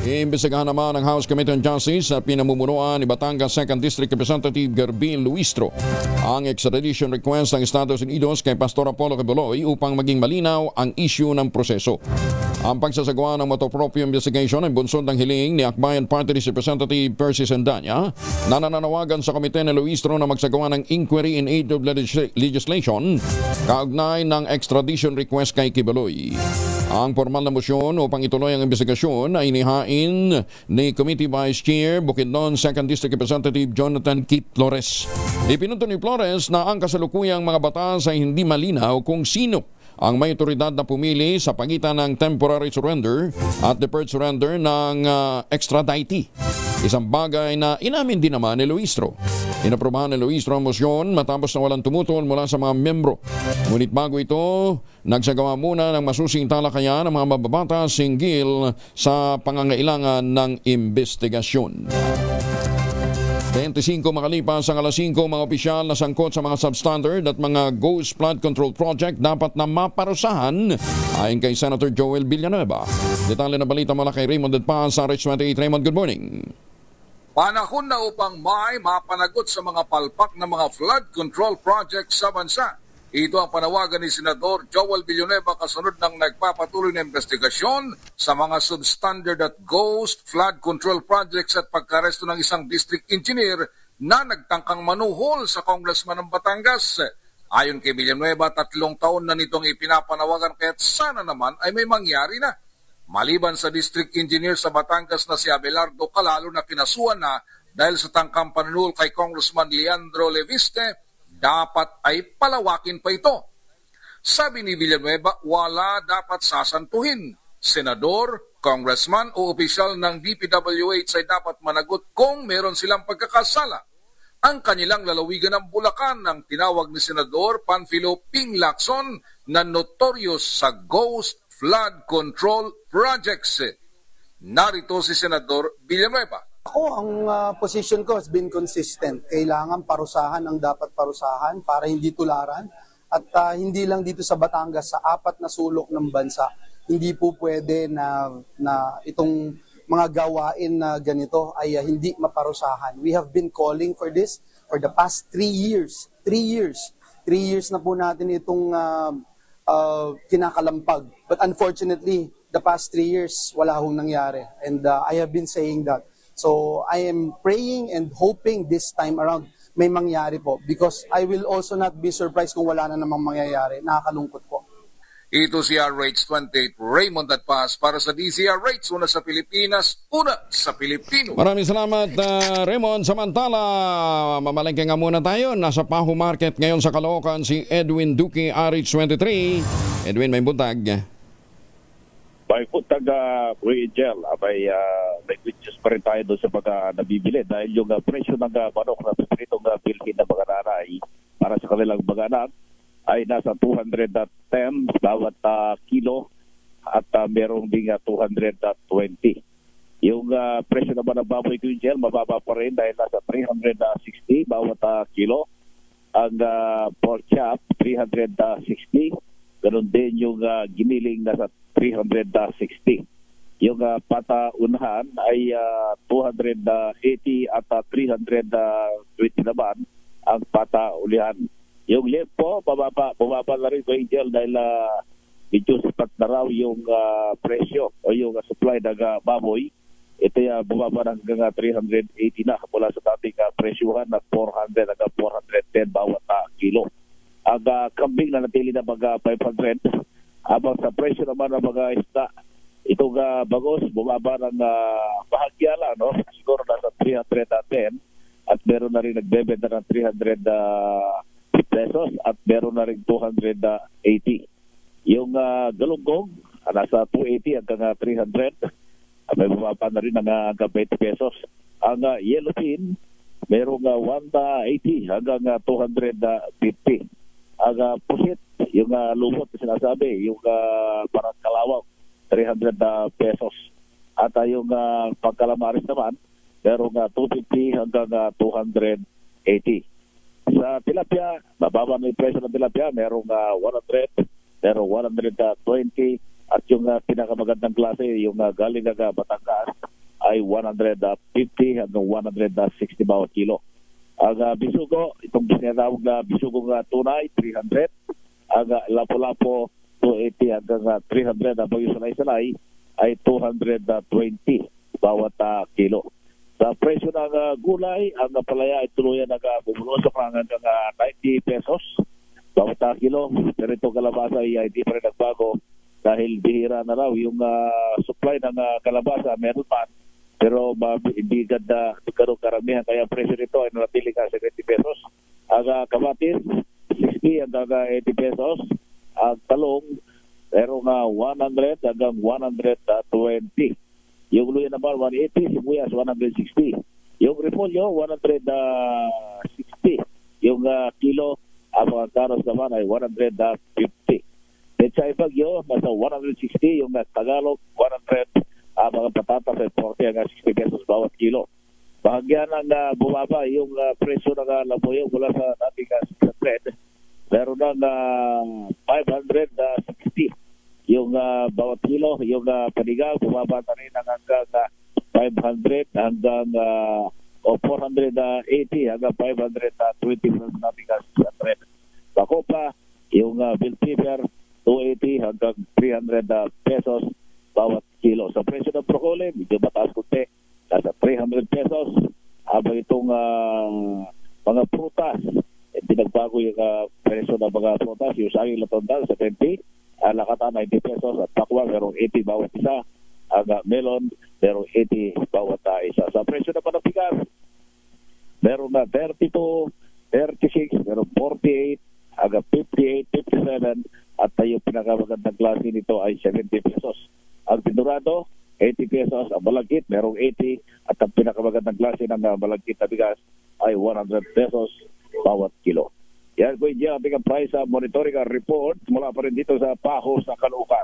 Iimbestigahan naman ng House Committee on Justice at pinamumunuan ni Batangas 2nd District Representative Gerbil Luistro ang extradition request ng Estados Unidos kay Pastor Apollo Quiboloy upang maging malinaw ang issue ng proseso. Ang pagsasagawa ng motoproprio investigation ay bunsod ng hiling ni Akbayan Party List Representative Percy Sendanya na nananawagan sa komite ni Luistro na magsagawa ng inquiry in aid of legislation kaugnay ng extradition request kay Quiboloy. Ang formal na motion upang ituloy ang investigasyon ay inihain ni Committee Vice Chair Bukidnon 2nd District Representative Jonathan Kit Flores. Ipinunto ni Flores na ang kasalukuyang mga batas ay hindi malinaw kung sino ang may otoridad na pumili sa pagitan ng temporary surrender at deferred surrender ng extraditee. Isang bagay na inamin din naman ni Luistro. Inaprobahan ni Luistro ang motion matapos na walang tumutol mula sa mga membro. Ngunit bago ito, nagsagawa muna ng masusing talakayan ng mga mababatas hinggil sa pangangailangan ng investigasyon. 25 makalipas ang alas 5, mga opisyal na sangkot sa mga substandard at mga ghost flood control project dapat na maparusahan ayon kay Senator Joel Villanueva. Detalye na balita mula kay Raymond Edpaz sa RH28. Raymond, good morning. Panahon na upang may mapanagot sa mga palpak ng mga flood control project sa bansa. Ito ang panawagan ni Senador Joel Villanueva kasunod ng nagpapatuloy na investigasyon sa mga substandard at ghost flood control projects at pagkaresto ng isang district engineer na nagtangkang manuhol sa Congressman ng Batangas. Ayon kay Villanueva, 3 taon na nitong ipinapanawagan kaya't sana naman ay may mangyari na. Maliban sa district engineer sa Batangas na si Abelardo Calalo na kinasuhan na dahil sa tangkang panuhol kay Congressman Leandro Leviste, dapat ay palawakin pa ito. Sabi ni Villanueva, wala dapat sasantuhin. Senador, congressman o opisyal ng DPWH ay dapat managot kung meron silang pagkakasala. Ang kanilang lalawigan ng Bulacan ang tinawag ni Senador Panfilo Ping Lacson na notorious sa ghost flood control projects. Narito si Senador Villanueva. Ako, ang position ko has been consistent. Kailangan parusahan ang dapat parusahan para hindi tularan. At hindi lang dito sa Batangas, sa 4 na sulok ng bansa. Hindi po pwede na itong mga gawain na ganito ay hindi maparusahan. We have been calling for this for the past 3 years. 3 years. 3 years na po natin itong kinakalampag. But unfortunately, the past 3 years, wala hong nangyari. And I have been saying that. So I am praying and hoping this time around may mangyari po because I will also not be surprised kung wala na namang mangyayari. Nakakalungkot po. Ito si RH28 Raymond Edpaz para sa DZRH, una sa Pilipinas, una sa Pilipino. Maraming salamat Raymond. Samantala, mamalengke nga muna tayo. Nasa Pahu Market ngayon sa Caloocan si Edwin Duque, RH23. Edwin, may buntag. May buntag Angel, may witness pa rin tayo doon sa mga nabibili dahil yung presyo ng manok na pipritong bilhin ng mga nanay para sa kanilang mga anak ay nasa 210 bawat kilo at merong ding 220. Yung presyo naman ng baboy Angel, mababa pa rin dahil nasa 360 bawat kilo. Ang pork chop, 360. Ganon din yung giniling nasa 360. Yung pataunahan ay 280 at 320 naman ang pataulihan. Yung lempo, bumaba na rin ko Angel dahil medyo sapat na raw yung presyo o yung supply ng baboy. Ito bumaba hanggang 380 na mula sa dating presyuhan na 400 hanggang 410 bawat kilo. Ang kambing na natili na mga 500. Habang sa presyo naman ng mga isda, itong bagos, bumaba ng bahagya lang, no? Siguro nasa 310 at meron na rin nagbebenta ng 300 pesos at meron na rin 280. Yung galunggong, nasa 280 hanggang 300 at may bumaba na rin ng 20 pesos. Ang yellowfin, merong 180 hanggang 250. Ang pusit, yung lumot na sinasabi, yung parang kalawang, 300 pesos. At yung pagkalamaris naman, merong 250 hanggang 280. Sa tilapia, mababa na yung presyo ng tilapia, merong 100, merong 120, at yung pinakamagandang klase, yung galing ng Batangas, ay 150 hanggang 160 bawat kilo. Ang bisugo, itong sinatawag na bisugo nga tunay, 300. Ang lapo-lapo, 280 hanggang 300. Ang bagyo-salay-salay ay 220 bawat kilo. Sa presyo ng gulay, ang palaya ay tuluyan bumulusok hanggang 90 pesos bawat kilo. Pero itong kalabasa ay hindi pa rin nagbago dahil bihira na raw yung supply ng kalabasa, meron man. Pero hindi ganda karamihan, kaya presyo nito ay nanatili ka 70 pesos. Ang kamatis, 60 hanggang 80 pesos. Ang talong, meron 100 hanggang 120. Yung luya naman, 180, sibuyas, 160. Yung repolyo, 160. Yung kilo, ang mga karos naman ay 150. Pechay Bagyo, nasa 160. Yung Tagalog, 100. Ang mga patatas ay 40 hanggang 60 pesos bawat kilo. Bahagyan ng bumaba yung presyo ng labuyo mula sa dating 600. Meron ng 560. Yung bawat kilo, yung panigang, bumaba na rin hanggang 500 hanggang 480 hanggang 520 natin 600. Bako pa, yung bell pepper, 280 hanggang 300 pesos bawat kilo. Sa presyo ng broccoli, medyo mataas kunti, nasa 300 pesos. Habang itong mga prutas, pinagbago yung presyo ng mga prutas, yung saging latondang, 70. Lakata 90 pesos at pakwa merong 80 bawat isa. Ang melon merong 80 bawat isa. Sa presyo naman ng bigas, merong 32, 36, merong 48, hanggang 58, 57 at yung pinakamagandang klase nito ay 70 pesos. Ang pinurado, 80 pesos. Ang malagkit, merong 80 at ang pinakamagandang klase ng malagkit na bigas ay 100 pesos bawat kilo. Yan po yung ating price monitoring report mula pa rin dito sa Paho sa Caloocan.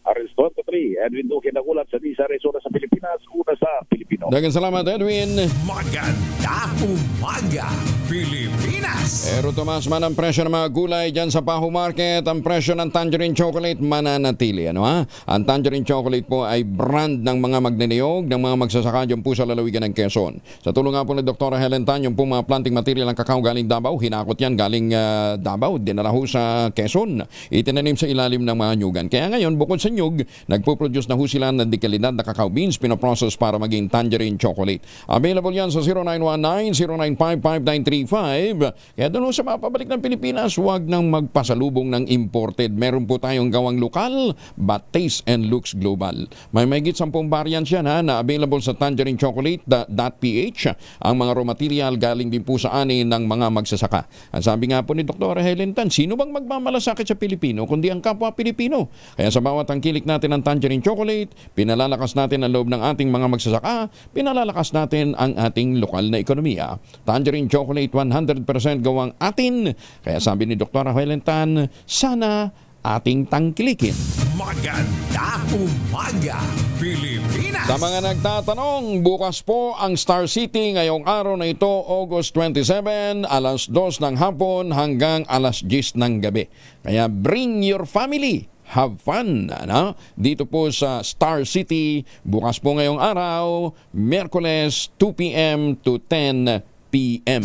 Ariston 3, Edwin Duque nagulat sa Disa Resora sa Pilipinas, una sa Pilipino. Dagang salamat, Edwin. Maganda umaga, Pilipinas! Pero tumaas man ang presyo ng mga gulay dyan sa Paho Market. Ang presyo ng tangerine chocolate mananatili. Ano ha? Ang tangerine chocolate po ay brand ng mga magniniyog, ng mga magsasaka dyan po sa lalawigan ng Quezon. Sa tulong nga po ni Dr. Helen Tan, yung po mga planting material ng kakao galing Davao, hinakot yan galing Davao, dinala ho sa Quezon. Itinanim sa ilalim ng mga nyugan. Kaya ngayon, bukod sa nyug, nagpo-produce na ho sila ng dekalidad na cacao beans, pinoprocess para maging tangerine chocolate. Available yan sa 0919-0955-935. Kaya doon sa mapabalik ng Pilipinas, huwag nang magpasalubong ng imported. Meron po tayong gawang lokal, but taste and looks global. May mahigit 10 variants yan na available sa tangerinechocolate.ph. Ang mga raw material galing din po sa ani ng mga magsasaka. Ang sabi nga po ni Dr. Helen Tan, sino bang magmamalasakit sa Pilipino kundi ang kapwa Pilipino? Kaya sa bawat tangkilik natin ng tangerine chocolate, pinalalakas natin ang loob ng ating mga magsasaka, pinalalakas natin ang ating lokal na ekonomiya. Tangerine chocolate 100% gawang atin. Kaya sabi ni Dr. Helen Tan, sana ating tangkilikin. Maganda umaga, Pilipinas! Sa mga nagtatanong, bukas po ang Star City ngayong araw na ito, August 27, alas 2 ng hapon hanggang alas 10 ng gabi. Kaya bring your family. Have fun, ano? Dito po sa Star City, bukas po ngayong araw, Miyerkules, 2 p.m. to 10 p.m.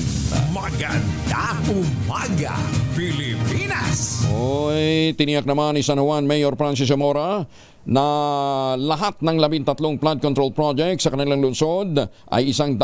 Maganda umaga, Pilipinas! Oy, tiniyak naman ni San Juan Mayor Francis Zamora na lahat ng 13 flood control projects sa kanilang lungsod ay 100%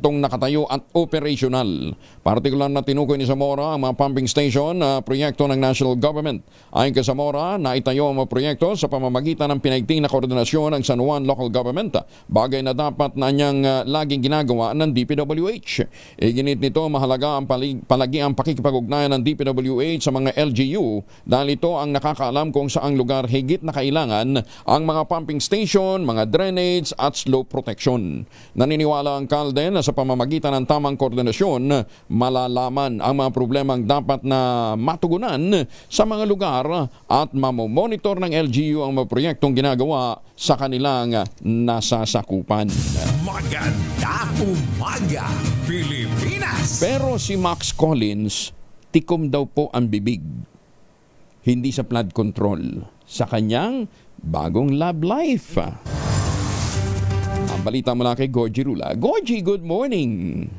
nakatayo at operational. Partikular na tinukoy ni Zamora ang mga pumping station na proyekto ng national government. Ayon kay Zamora, naitayo ang mga proyekto sa pamamagitan ng pinaigting na koordinasyon ng San Juan local government, bagay na dapat na niyang laging ginagawa ng DPWH. Iginit nito mahalaga ang palagi ang pakikipag-ugnayan ng DPWH sa mga LGU dahil ito ang nakakaalam kung saang lugar higit na kailangan ang mga pumping station, mga drainage at slope protection. Naniniwala ang kalde na sa pamamagitan ng tamang koordinasyon, malalaman ang mga problemang dapat na matugunan sa mga lugar at mamomonitor ng LGU ang mga proyektong ginagawa sa kanilang nasasakupan. Maganda umaga, Pilipinas! Pero si Max Collins, tikom daw po ang bibig. Hindi sa flood control, sa kanyang bagong love life. Ang balita mula kay Gorgie Rula. Gorgie, good morning!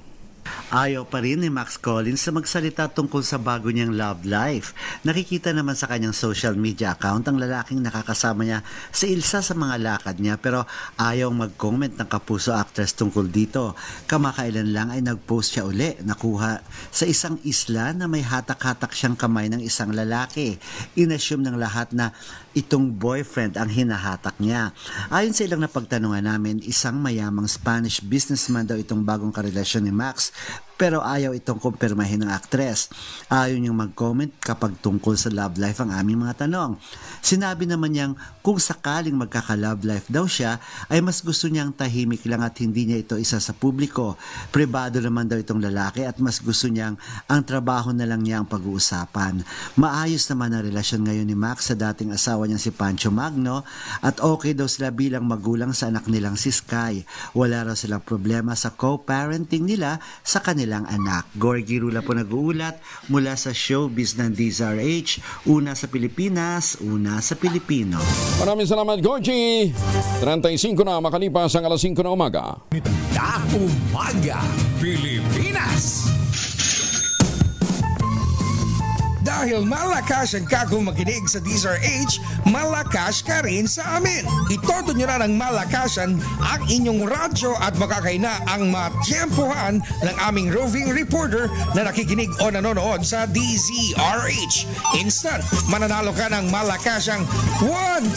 Ayaw pa rin ni Max Collins sa magsalita tungkol sa bago niyang love life. Nakikita naman sa kanyang social media account ang lalaking nakakasama niya sa isa sa mga lakad niya, pero ayaw mag-comment ng Kapuso actress tungkol dito. Kamakailan lang ay nag-post siya uli, nakuha sa isang isla na may hatak-hatak siyang kamay ng isang lalaki. Inassume ng lahat na itong boyfriend ang hinahatak niya. Ayon sa ilang napagtanungan namin, isang mayamang Spanish businessman daw itong bagong karelasyon ni Max, pero ayaw itong kumpirmahin ng aktres. Ayaw niyang mag-comment kapag tungkol sa love life ang aming mga tanong. Sinabi naman niyang kung sakaling magkaka-love life daw siya, ay mas gusto niyang tahimik lang at hindi niya ito isa sa publiko. Pribado naman daw itong lalaki at mas gusto niyang ang trabaho na lang niya ang pag-uusapan. Maayos naman ang relasyon ngayon ni Max sa dating asawa niyang si Pancho Magno at okay daw sila bilang magulang sa anak nilang si Sky. Wala raw silang problema sa co-parenting nila sa kanilang anak. Gorgie Rula po nag-uulat mula sa showbiz ng DZRH. Una sa Pilipinas, una sa Pilipino. Maraming salamat, Gorgie. 35 na makalipas ang alas 5 na umaga. Umaga, Pilipinas. Dahil malakas ang kakong makinig sa DZRH, malakas ka rin sa amin. Itodo nyo na ng malakasan ang inyong radyo at makakaina ang matyempohan ng aming roving reporter na nakikinig o nanonood sa DZRH. Instant, mananalo ka ng malakasang 1,000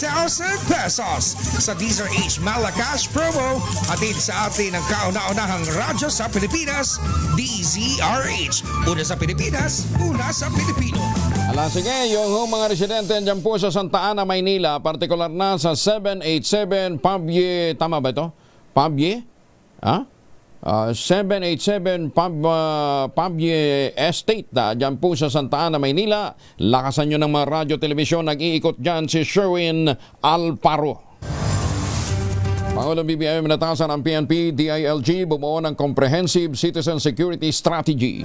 pesos sa DZRH Malakas Promo. Atid sa atin ang kauna-unahang radyo sa Pilipinas, DZRH. Una sa Pilipinas, una sa Pilipino. Ala, sige, yung mga residente dyan po sa Santa Ana, Maynila, partikular na sa 787 Pabye, tama ba ito? Pabye? 787 Pabye Estate, dyan po sa Santa Ana, Maynila. Lakasan nyo ng mga radyo, telebisyon, nag-iikot dyan si Sherwin Alparo. Pangulong BBM natasan ang PNP, DILG, bumuo ng Comprehensive Citizen Security Strategy.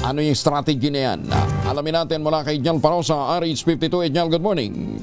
Ano yung strategy na yan? Alamin natin mula kay Edniel Parosa, RH52. Edniel, good morning.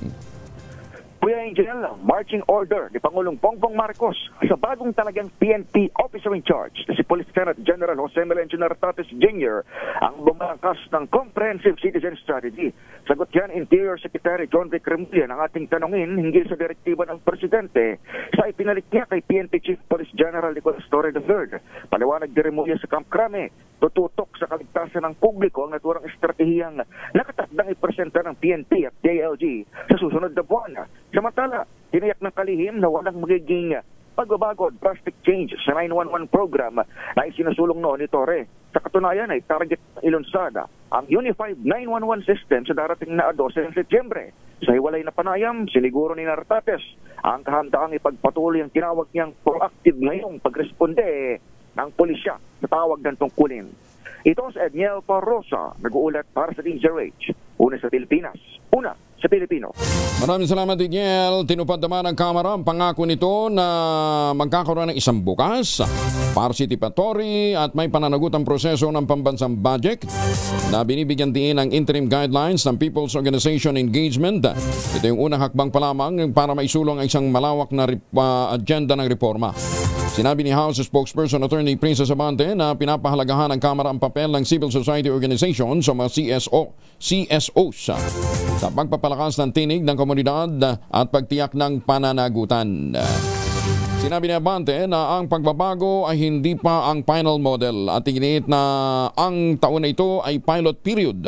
Kuya Angel, marching order ni Pangulong Bongbong Marcos sa bagong talagang PNP officer in charge na si Police Lieutenant General Jose Melencio Nartates Jr. ang bumangkas ng Comprehensive Citizen Strategy. Sagot yan Interior Secretary John Vic Remulla ng ating tanongin hinggil sa direktiba ng Presidente sa ipinalit niya kay PNP Chief Police General Nicolas Torre III. Paliwanag ni Remulla sa Camp Crame, tututok sa kaligtasan ng publiko ang naturang estratehiyang nakatakdang ipresenta ng PNP at DILG sa susunod na buwan. Samantala, tiniyak ng kalihim na walang magiging pagbabago at drastic change sa 911 program na isinusulong noon ni Torre. Sa katunayan ay target ilunsada ang Unified 911 System sa darating na 12 ng Setyembre. Sa hiwalay na panayam, siniguro ni Nartates ang kahandaang ipagpatuloy ang tinawag niyang proactive ngayong pagresponde ng pulisya sa tawag ng tungkulin. Ito si Edniel Parosa, nag-uulat para sa DZRH. Una sa Pilipinas, una sa Pilipino. Maraming salamat, Edniel. Tinupad naman ng Kamara ang pangako nito na magkakaroon ng isang bukas, participatory at may pananagutang proseso ng pambansang budget na binibigyan din ng interim guidelines ng People's Organization Engagement. Ito yung unang hakbang pa lamang para maisulong ang isang malawak na agenda ng reforma. Sinabi ni House Spokesperson Attorney Princess Abante na pinapahalagahan ng Kamara ang papel ng civil society organization sa mga CSOs sa pagpapalakas ng tinig ng komunidad at pagtiyak ng pananagutan. Sinabi ni Abante na ang pagbabago ay hindi pa ang final model at iginiit na ang taon na ito ay pilot period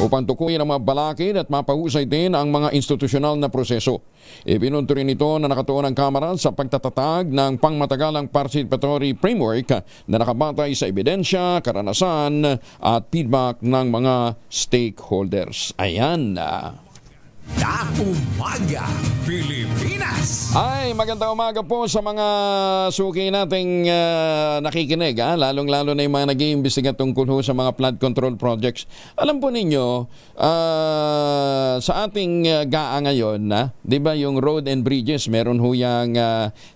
upang tukuyin ang mga balakid at mapahusay din ang mga institusyonal na proseso. Ibinunto rin ito na nakatuon ang Kamara sa pagtatatag ng pangmatagalang participatory framework na nakabatay sa ebidensya, karanasan at feedback ng mga stakeholders. Ayan. Umaga, Pilipinas. Ay, magandang umaga po sa mga suki nating nakikinig, lalong-lalo na yung mga nag-iimbestiga tungkol sa mga flood control projects. Alam po ninyo, sa ating GAA ngayon, di ba yung road and bridges, meron huyang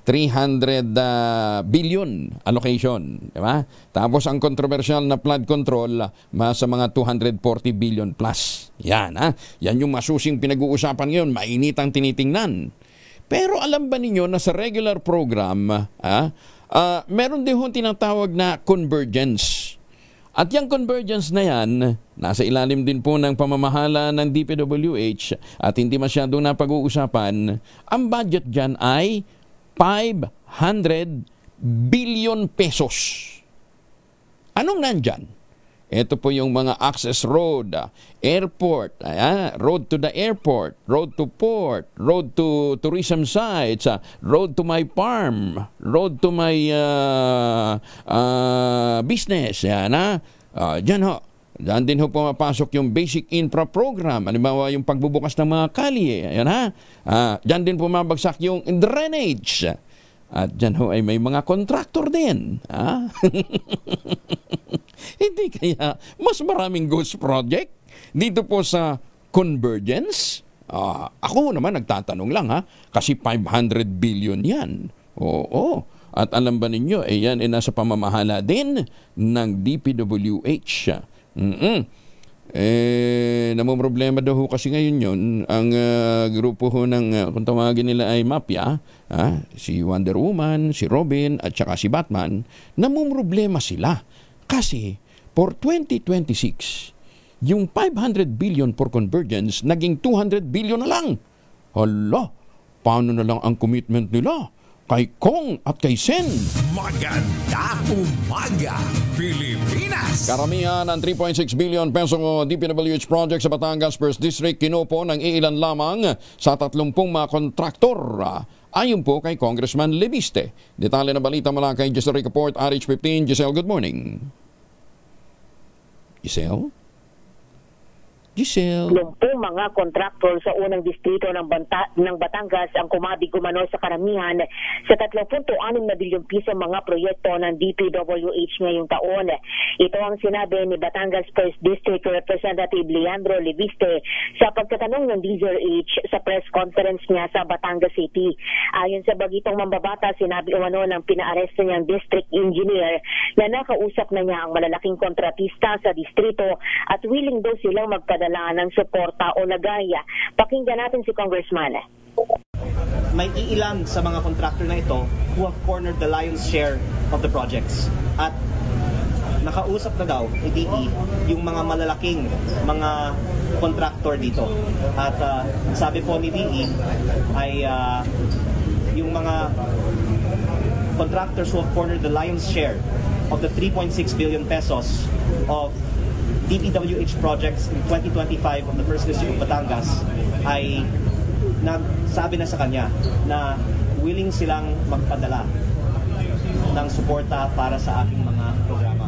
300 billion allocation, di ba? Tapos ang controversial na flood control, sa mga 240 billion plus. Yan, yan yung masusing pinag-uusapan ngayon, mainit ang tinitingnan. Pero alam ba ninyo na sa regular program, meron din hong tinatawag na convergence. At yung convergence na yan, nasa ilalim din po ng pamamahala ng DPWH at hindi masyadong napag-uusapan, ang budget dyan ay 500 billion pesos. Anong nandyan? Ito po yung mga access road, airport, road to the airport, road to port, road to tourism sites, road to my farm, road to my business. Yan, dyan ho. Dyan din ho pumapasok yung basic infra program. Halimbawa yung pagbubukas ng mga kalye. Yan, dyan din pumabagsak yung drainage. At dyan ho ay may mga contractor din. Hindi kaya mas maraming ghost project dito po sa convergence? Ako naman nagtatanong lang kasi 500 billion yan. Oo. At alam ba ninyo, yan ay nasa pamamahala din ng DPWH. Namumroblema daw ho kasi ngayon yun, ang grupo ho ng, kung tawagin nila ay Mafia, si Wonder Woman, si Robin, at saka si Batman, namumroblema sila. Kasi, for 2026, yung 500 billion for convergence, naging 200 billion na lang. Hala, paano na lang ang commitment nila? Kay Kong at kay Sen. Maganda umaga, Pilipinas! Karamihan ng 3.6 billion peso DPWH project sa Batangas First District kinupo ng iilan lamang sa 30 mga kontraktor. Ayon po kay Congressman Leviste. Detalye na balita mula kay Giselle Ricaport, RH15. Giselle, good morning. Giselle? Giselle. 10 mga kontraktor sa unang distrito ng Batangas ang kumabig umano sa karamihan sa 3.6 na bilyong piso mga proyekto ng DPWH ngayong taon. Ito ang sinabi ni Batangas First District Representative Leandro Leviste sa pagtatanong ng DZRH sa press conference niya sa Batangas City. Ayon sa bagitong mambabata, sinabi umano ng pinaaresto niyang district engineer na nakausap na niya ang malalaking kontratista sa distrito at willing daw silang magpadala ng suporta o lagaya. Pakinggan natin si Congressman. May iilan sa mga contractor na ito who have cornered the lion's share of the projects. At nakausap na daw ni DE yung mga malalaking mga contractor dito. At sabi po ni DE ay yung mga contractors who have cornered the lion's share of the 3.6 billion pesos of DPWH projects in 2025 of the First District of Batangas ay nagsabi na sa kanya na willing silang magpadala ng suporta para sa aking mga programa.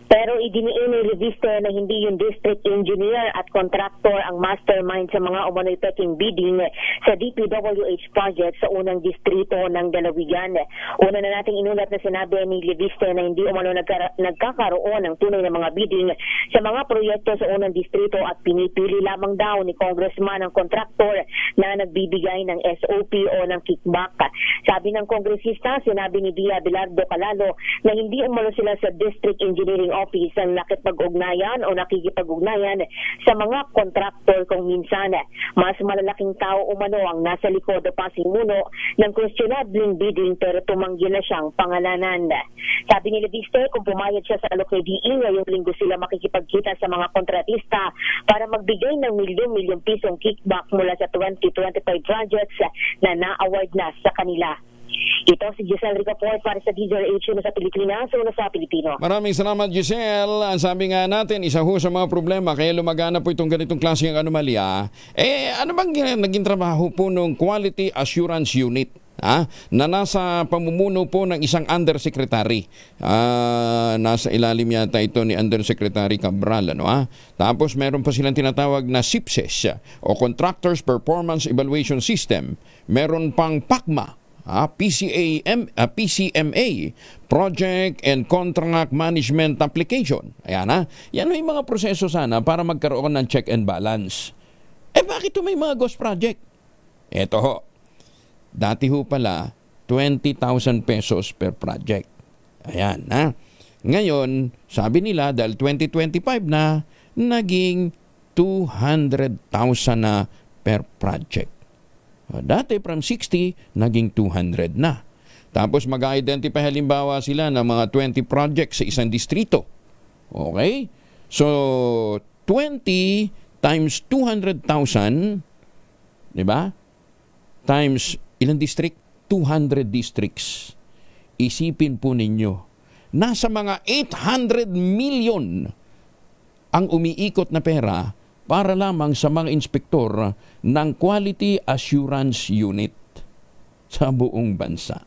Pero idiniin ni Leviste na hindi yung district engineer at contractor ang mastermind sa mga umano'y peking bidding sa DPWH project sa unang distrito ng Dalawigan. Una na nating inulat na sinabi ni Leviste na hindi umano nagkakaroon ng tunay na mga bidding sa mga proyekto sa unang distrito at pinipili lamang daw ni Congressman ang contractor na nagbibigay ng SOP o ng kickback. Sabi ng kongresista, sinabi ni Dia Bilardo Calalo na hindi umano sila sa district engineering office ang nakipag-ugnayan o nakikipag-ugnayan sa mga kontraktor kung minsan mas malalaking tao umano ang nasa likod o pasimuno ng questionable bidding pero tumanggi na siyang pangalanan. Sabi ni Leviste, kung pumayag siya sa alok ni DE, ngayong linggo sila makikipagkita sa mga kontratista para magbigay ng milyon-milyong pisong kickback mula sa 2025 projects na na-award na sa kanila. Ito si Giselle Ricaport para sa DZRH na sa Pilipinas o sa Pilipino. Maraming salamat, Giselle. Ang sabi nga natin, isa ho sa mga problema kaya lumagana po itong ganitong klase ng anomalya. Ano bang naging trabaho po ng Quality Assurance Unit? Na nasa pamumuno po ng isang undersecretary. Nasa ilalim yata ito ni Undersecretary Cabral. Tapos meron pa silang tinatawag na CIPSES o Contractors Performance Evaluation System. Meron pang PACMA, PCMA, Project and Contract Management Application. Ayan yan may mga proseso sana para magkaroon ng check and balance. Bakit may mga ghost project? Eto ho. Dati ho pala, 20,000 pesos per project. Ayan, Ngayon, sabi nila, dahil 2025 na, naging 200,000 na per project. Dati from 60, naging 200 na. Tapos mag-identify halimbawa sila ng mga 20 projects sa isang distrito. Okay? So, 20 times 200,000, di ba? Times ilang district? 200 districts. Isipin po ninyo, nasa mga 800 million ang umiikot na pera para lamang sa mga inspektor ng Quality Assurance Unit sa buong bansa.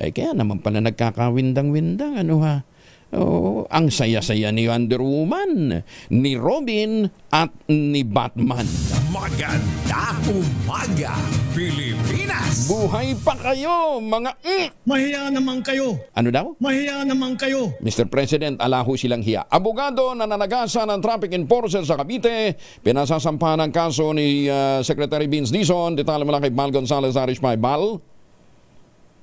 Ay kaya naman pala nagkakawindang-windang, ano ha? Oh, ang saya-saya ni Wonder Woman, ni Robin at ni Batman. Maganda umaga, Pilipinas! Buhay pa kayo, mga Mahiya naman kayo. Ano daw? Mahiya naman kayo. Mr. President, alaho silang hiya. Abogado na nanagasan ng traffic enforcer sa Cavite, pinasasampahan ng kaso ni Secretary Vince Dizon. Detalye mula kay Bal Gonzales, Irish by Bal.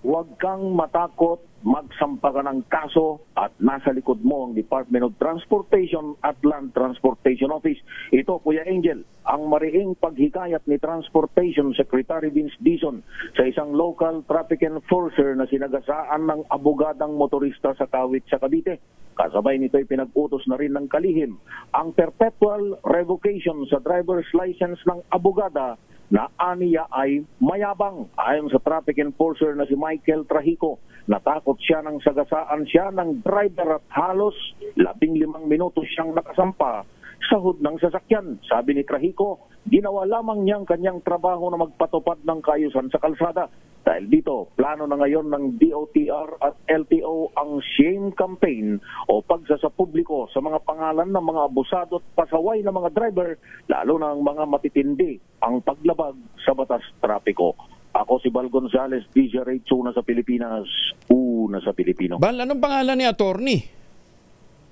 Huwag kang matakot, magsampa ka ng kaso at nasa likod mo ang Department of Transportation at Land Transportation Office. Ito, Kuya Angel, ang mariing paghikayat ni Transportation Secretary Vince Dizon sa isang local traffic enforcer na sinagasaan ng abogadang motorista sa Kawit sa Cavite. Kasabay nito'y pinag-utos na rin ng kalihim ang perpetual revocation sa driver's license ng abogada na aniya ay mayabang. Ayon sa traffic enforcer na si Michael Trahico, natakot siya nang sagasaan siya ng driver at halos 15 minutos siyang nakasampa sa hood ng sasakyan. Sabi ni Trahico, ginawa lamang niyang kanyang trabaho na magpatupad ng kaayusan sa kalsada. Dahil dito, plano na ngayon ng DOTR at LTO ang shame campaign o pagsasapubliko sa mga pangalan ng mga abusado at pasaway na mga driver, lalo na ang mga matitindi ang paglabag sa batas trapiko. Ako si Bal Gonzales, DJ Ray, una sa Pilipinas, una sa Pilipino. Bal, anong pangalan ni attorney?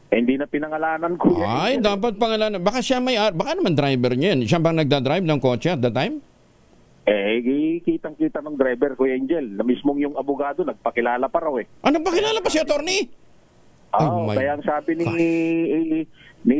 Hindi na pinangalanan ko yan. Ay, dapat pangalanan. Baka siya baka naman driver niya yan. Siya bang nagdadrive ng kotse at the time? Kitang-kita ng driver, Kuya Angel, na mismong yung abogado, nagpakilala pa raw eh. Ano pakilala pa si attorney? Kaya ang sabi ni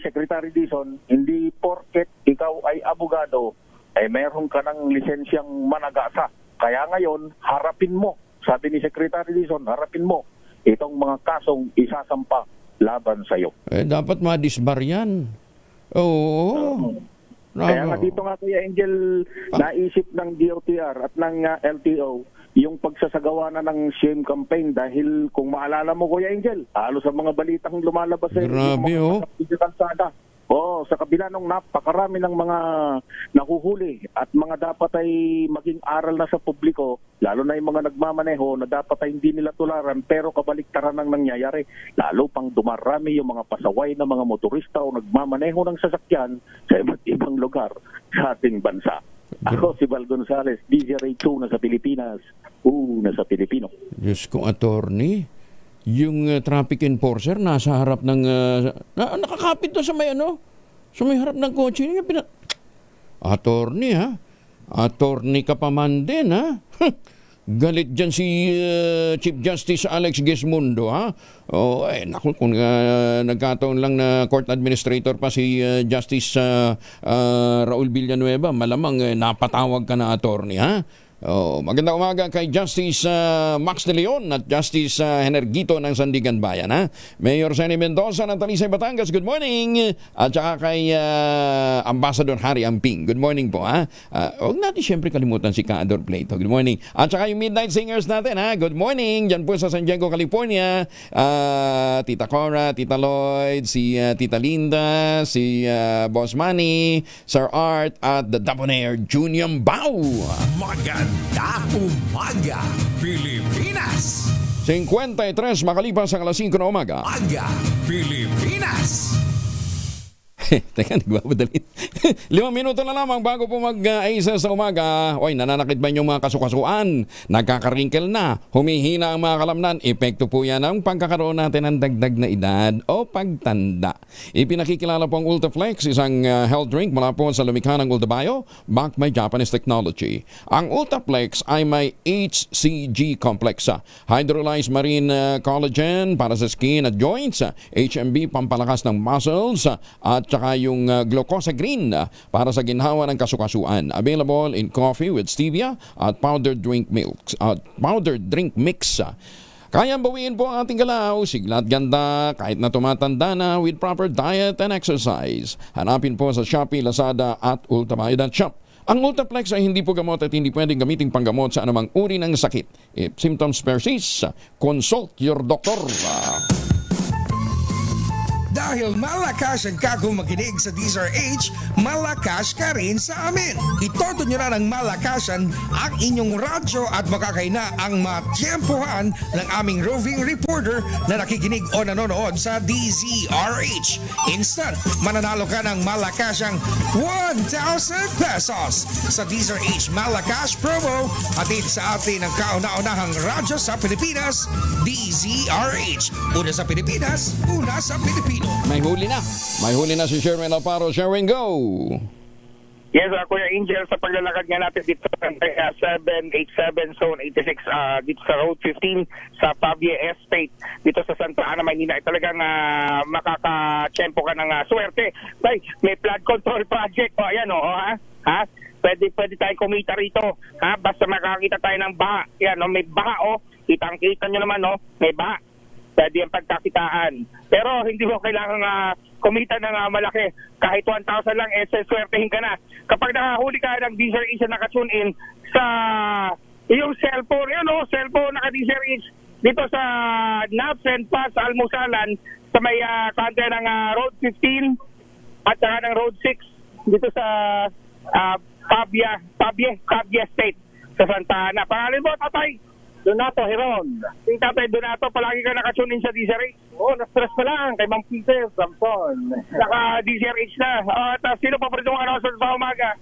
Secretary Dizon, hindi porket ikaw ay abogado, ay meron ka ng lisensyang managasa. Kaya ngayon, harapin mo. Sabi ni Secretary Dizon, harapin mo itong mga kasong isasampa laban sa'yo. Dapat madisbar yan. Oo. Kaya nga dito nga, Kuya Angel, naisip ng DOTR at ng LTO yung pagsasagawa na ng shame campaign dahil kung maalala mo, Kuya Angel, halos sa mga balitang lumalabas sa kalsada. Sa kabila ng napakarami ng mga nahuhuli at mga dapat ay maging aral na sa publiko, lalo na yung mga nagmamaneho na dapat ay hindi nila tularan pero kabaliktaran ang nangyayari. Lalo pang dumarami yung mga pasaway na mga motorista o nagmamaneho ng sasakyan sa iba't ibang lugar sa ating bansa. Ako si Bal Gonzales, DJ Ray, una sa Pilipinas, una sa Pilipino. Diyos ko, attorney. Yung traffic enforcer nasa harap ng nakakapit to sa may sa may harap ng kotse niya. Attorney ha? Attorney ka pa man din ha? Galit dyan si Chief Justice Alex Gesmundo ha? Naku, kung nagkataon lang na court administrator pa si Justice Raul Villanueva, malamang napatawag ka na attorney ha? Magandang umaga kay Justice Max de Leon at Justice Henergito ng Sandigan Bayan. Mayor Senny Mendoza ng Talisay, Batangas, good morning. At saka kay Ambassador Harry Amping, good morning po. Huwag natin siyempre kalimutan si Kaador Plato, good morning. At saka yung Midnight Singers natin, good morning. Diyan po sa San Diego, California. Tita Cora, Tita Lloyd, si Tita Linda, si Boss Manny, Sir Art at the Dabonair Junior Bao. Maganda umaga, Pilipinas! 53 makalipas ang alas 5 na umaga. Umaga, Pilipinas! Teka, nagbabadalin. 5 minuto na lamang bago po mag-aisa sa umaga. Oy, nananakit ba yung mga kasukasuan? Nagkakaringkel na, humihina ang mga kalamnan. Epekto po yan ang pagkakaroon natin ng dagdag na edad o pagtanda. Ipinakikilala po ang Ultraflex, isang health drink mula po sa lumikha ng Ultabio, backed by Japanese technology. Ang Ultraflex ay may HCG complex, hydrolyzed marine collagen para sa skin at joints, HMB pampalakas ng muscles, at saka yung glucosa green para sa ginhawa ng kasukasuan. Available in coffee with stevia at powdered drink mix. Kayang bawiin po ang ating galaw, sigla at ganda kahit na tumatanda na with proper diet and exercise. Hanapin po sa Shopee, Lazada at Ultramite.shop. Ang Ultraplex ay hindi po gamot at hindi pwedeng gamiting panggamot sa anumang uri ng sakit. If symptoms persist, consult your doctor. Dahil malakas ang kagong makinig sa DZRH, malakas ka rin sa amin. Itodo nyo na ng malakasan ang inyong radyo at makakay na ang matiyempohan ng aming roving reporter na nakikinig o nanonood sa DZRH. Instant, mananalo ka ng malakasang 1,000 pesos sa DZRH Malakas promo hatid sa atin ng kauna-unahang radyo sa Pilipinas, DZRH. Una sa Pilipinas, una sa Pilipino. May huli na si Sherwin Alparo. Sherwin, go! Yes, Kuya Angel, sa paglalakad nga natin dito sa 787 Zone 86 dito sa Road 15 sa Pavia Estate dito sa Santa Ana, Maynila, ay talagang makaka-tsempo ka ng swerte. May flood control project. O, ayan o, ha? Pwede tayong kumita rito. Ha? Basta makakita tayo ng baha. Yan, may baha o. Kitang-kita nyo naman o, may baha. Pwede yung pagkakitaan. Pero hindi mo kailangan kumita ng malaki. Kahit 1,000 lang, swertehin ka na. Kapag nakahuli ka ng DZRH na naka-tune in sa iyong cellphone, cellphone naka-DZRH dito sa Napsen pa sa Almusalan sa may kante ng Road 15 at saka ng Road 6 dito sa Pavia State sa Santa Ana. Pangalan mo, Tatay? Donato Heron. Si Tatay Donato, palagi ka naka-tune in sa DZRH. Na-stress pa lang kay Mang Peter Samson. Naka-DZRH na. At sino pa pa rin yung announcer sa umaga?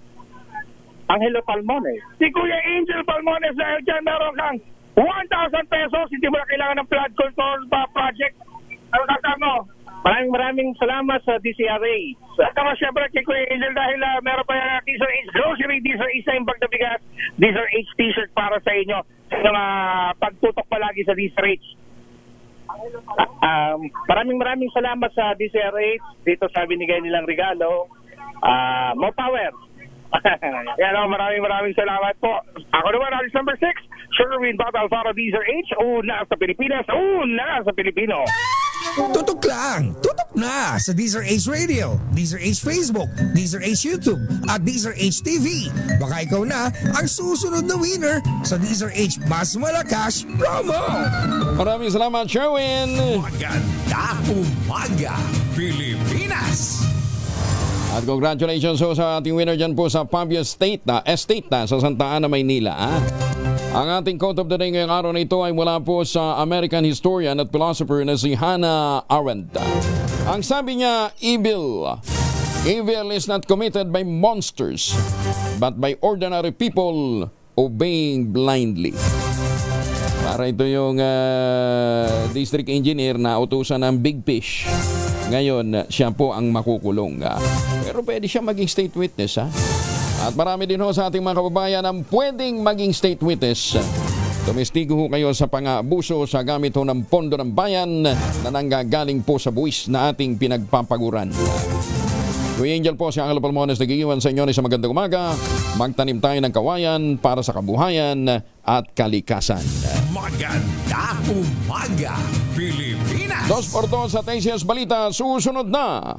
Angelo Palmones. Si Kuya Angel Palmones, dahil dyan meron kang 1,000 pesos. Hindi mo na kailangan ng flood control project. Ano kasama mo? Maraming salamat sa DZRH. At saka syempre kay Kuya Angel dahil meron pa yung DZRH grocery, DZRH na yung bag na bigas, DZRH t-shirt para sa inyo sa pagtutok palagi sa DZRH. Maraming salamat sa DZRH dito sa binigay nilang regalo. More power. Yan, maraming salamat po. Ako naman, Alice number 6, Sherwin Bata Alfaro, DZRH, una sa Pilipinas, una sa Pilipino. Tutok lang, tutok na sa DZRH Radio, DZRH Facebook, DZRH YouTube at DZRH TV. Baka ikaw na ang susunod na winner sa DZRH Mas Malakas promo. Maraming salamat, Sherwin. Magandang umaga, Pilipinas. At congratulations sa ating winner dyan po sa Pavia Estate sa Santa Ana, Maynila. Ang ating quote of the day ngayong araw na ito ay mula po sa American historian at philosopher na si Hannah Arendt. Ang sabi niya, evil is not committed by monsters, but by ordinary people obeying blindly. Para ito yung district engineer na utusan ng Big Fish. Ngayon, siya po ang makukulong. Pero pwede siya maging state witness, ha? At marami din ho sa ating mga kababayan ang pwedeng maging state witness. Tumestigo ho kayo sa pang-abuso sa gamit ho ng pondo ng bayan na nanggagaling po sa buwis na ating pinagpapaguran. Kuya Angel po, si Angelo Palmones nag-iwan sa inyo sa magandang umaga. Magtanim tayo ng kawayan para sa kabuhayan at kalikasan. Magandang umaga, Pilipinas! 2 por 2 sa TCS Balita, susunod na.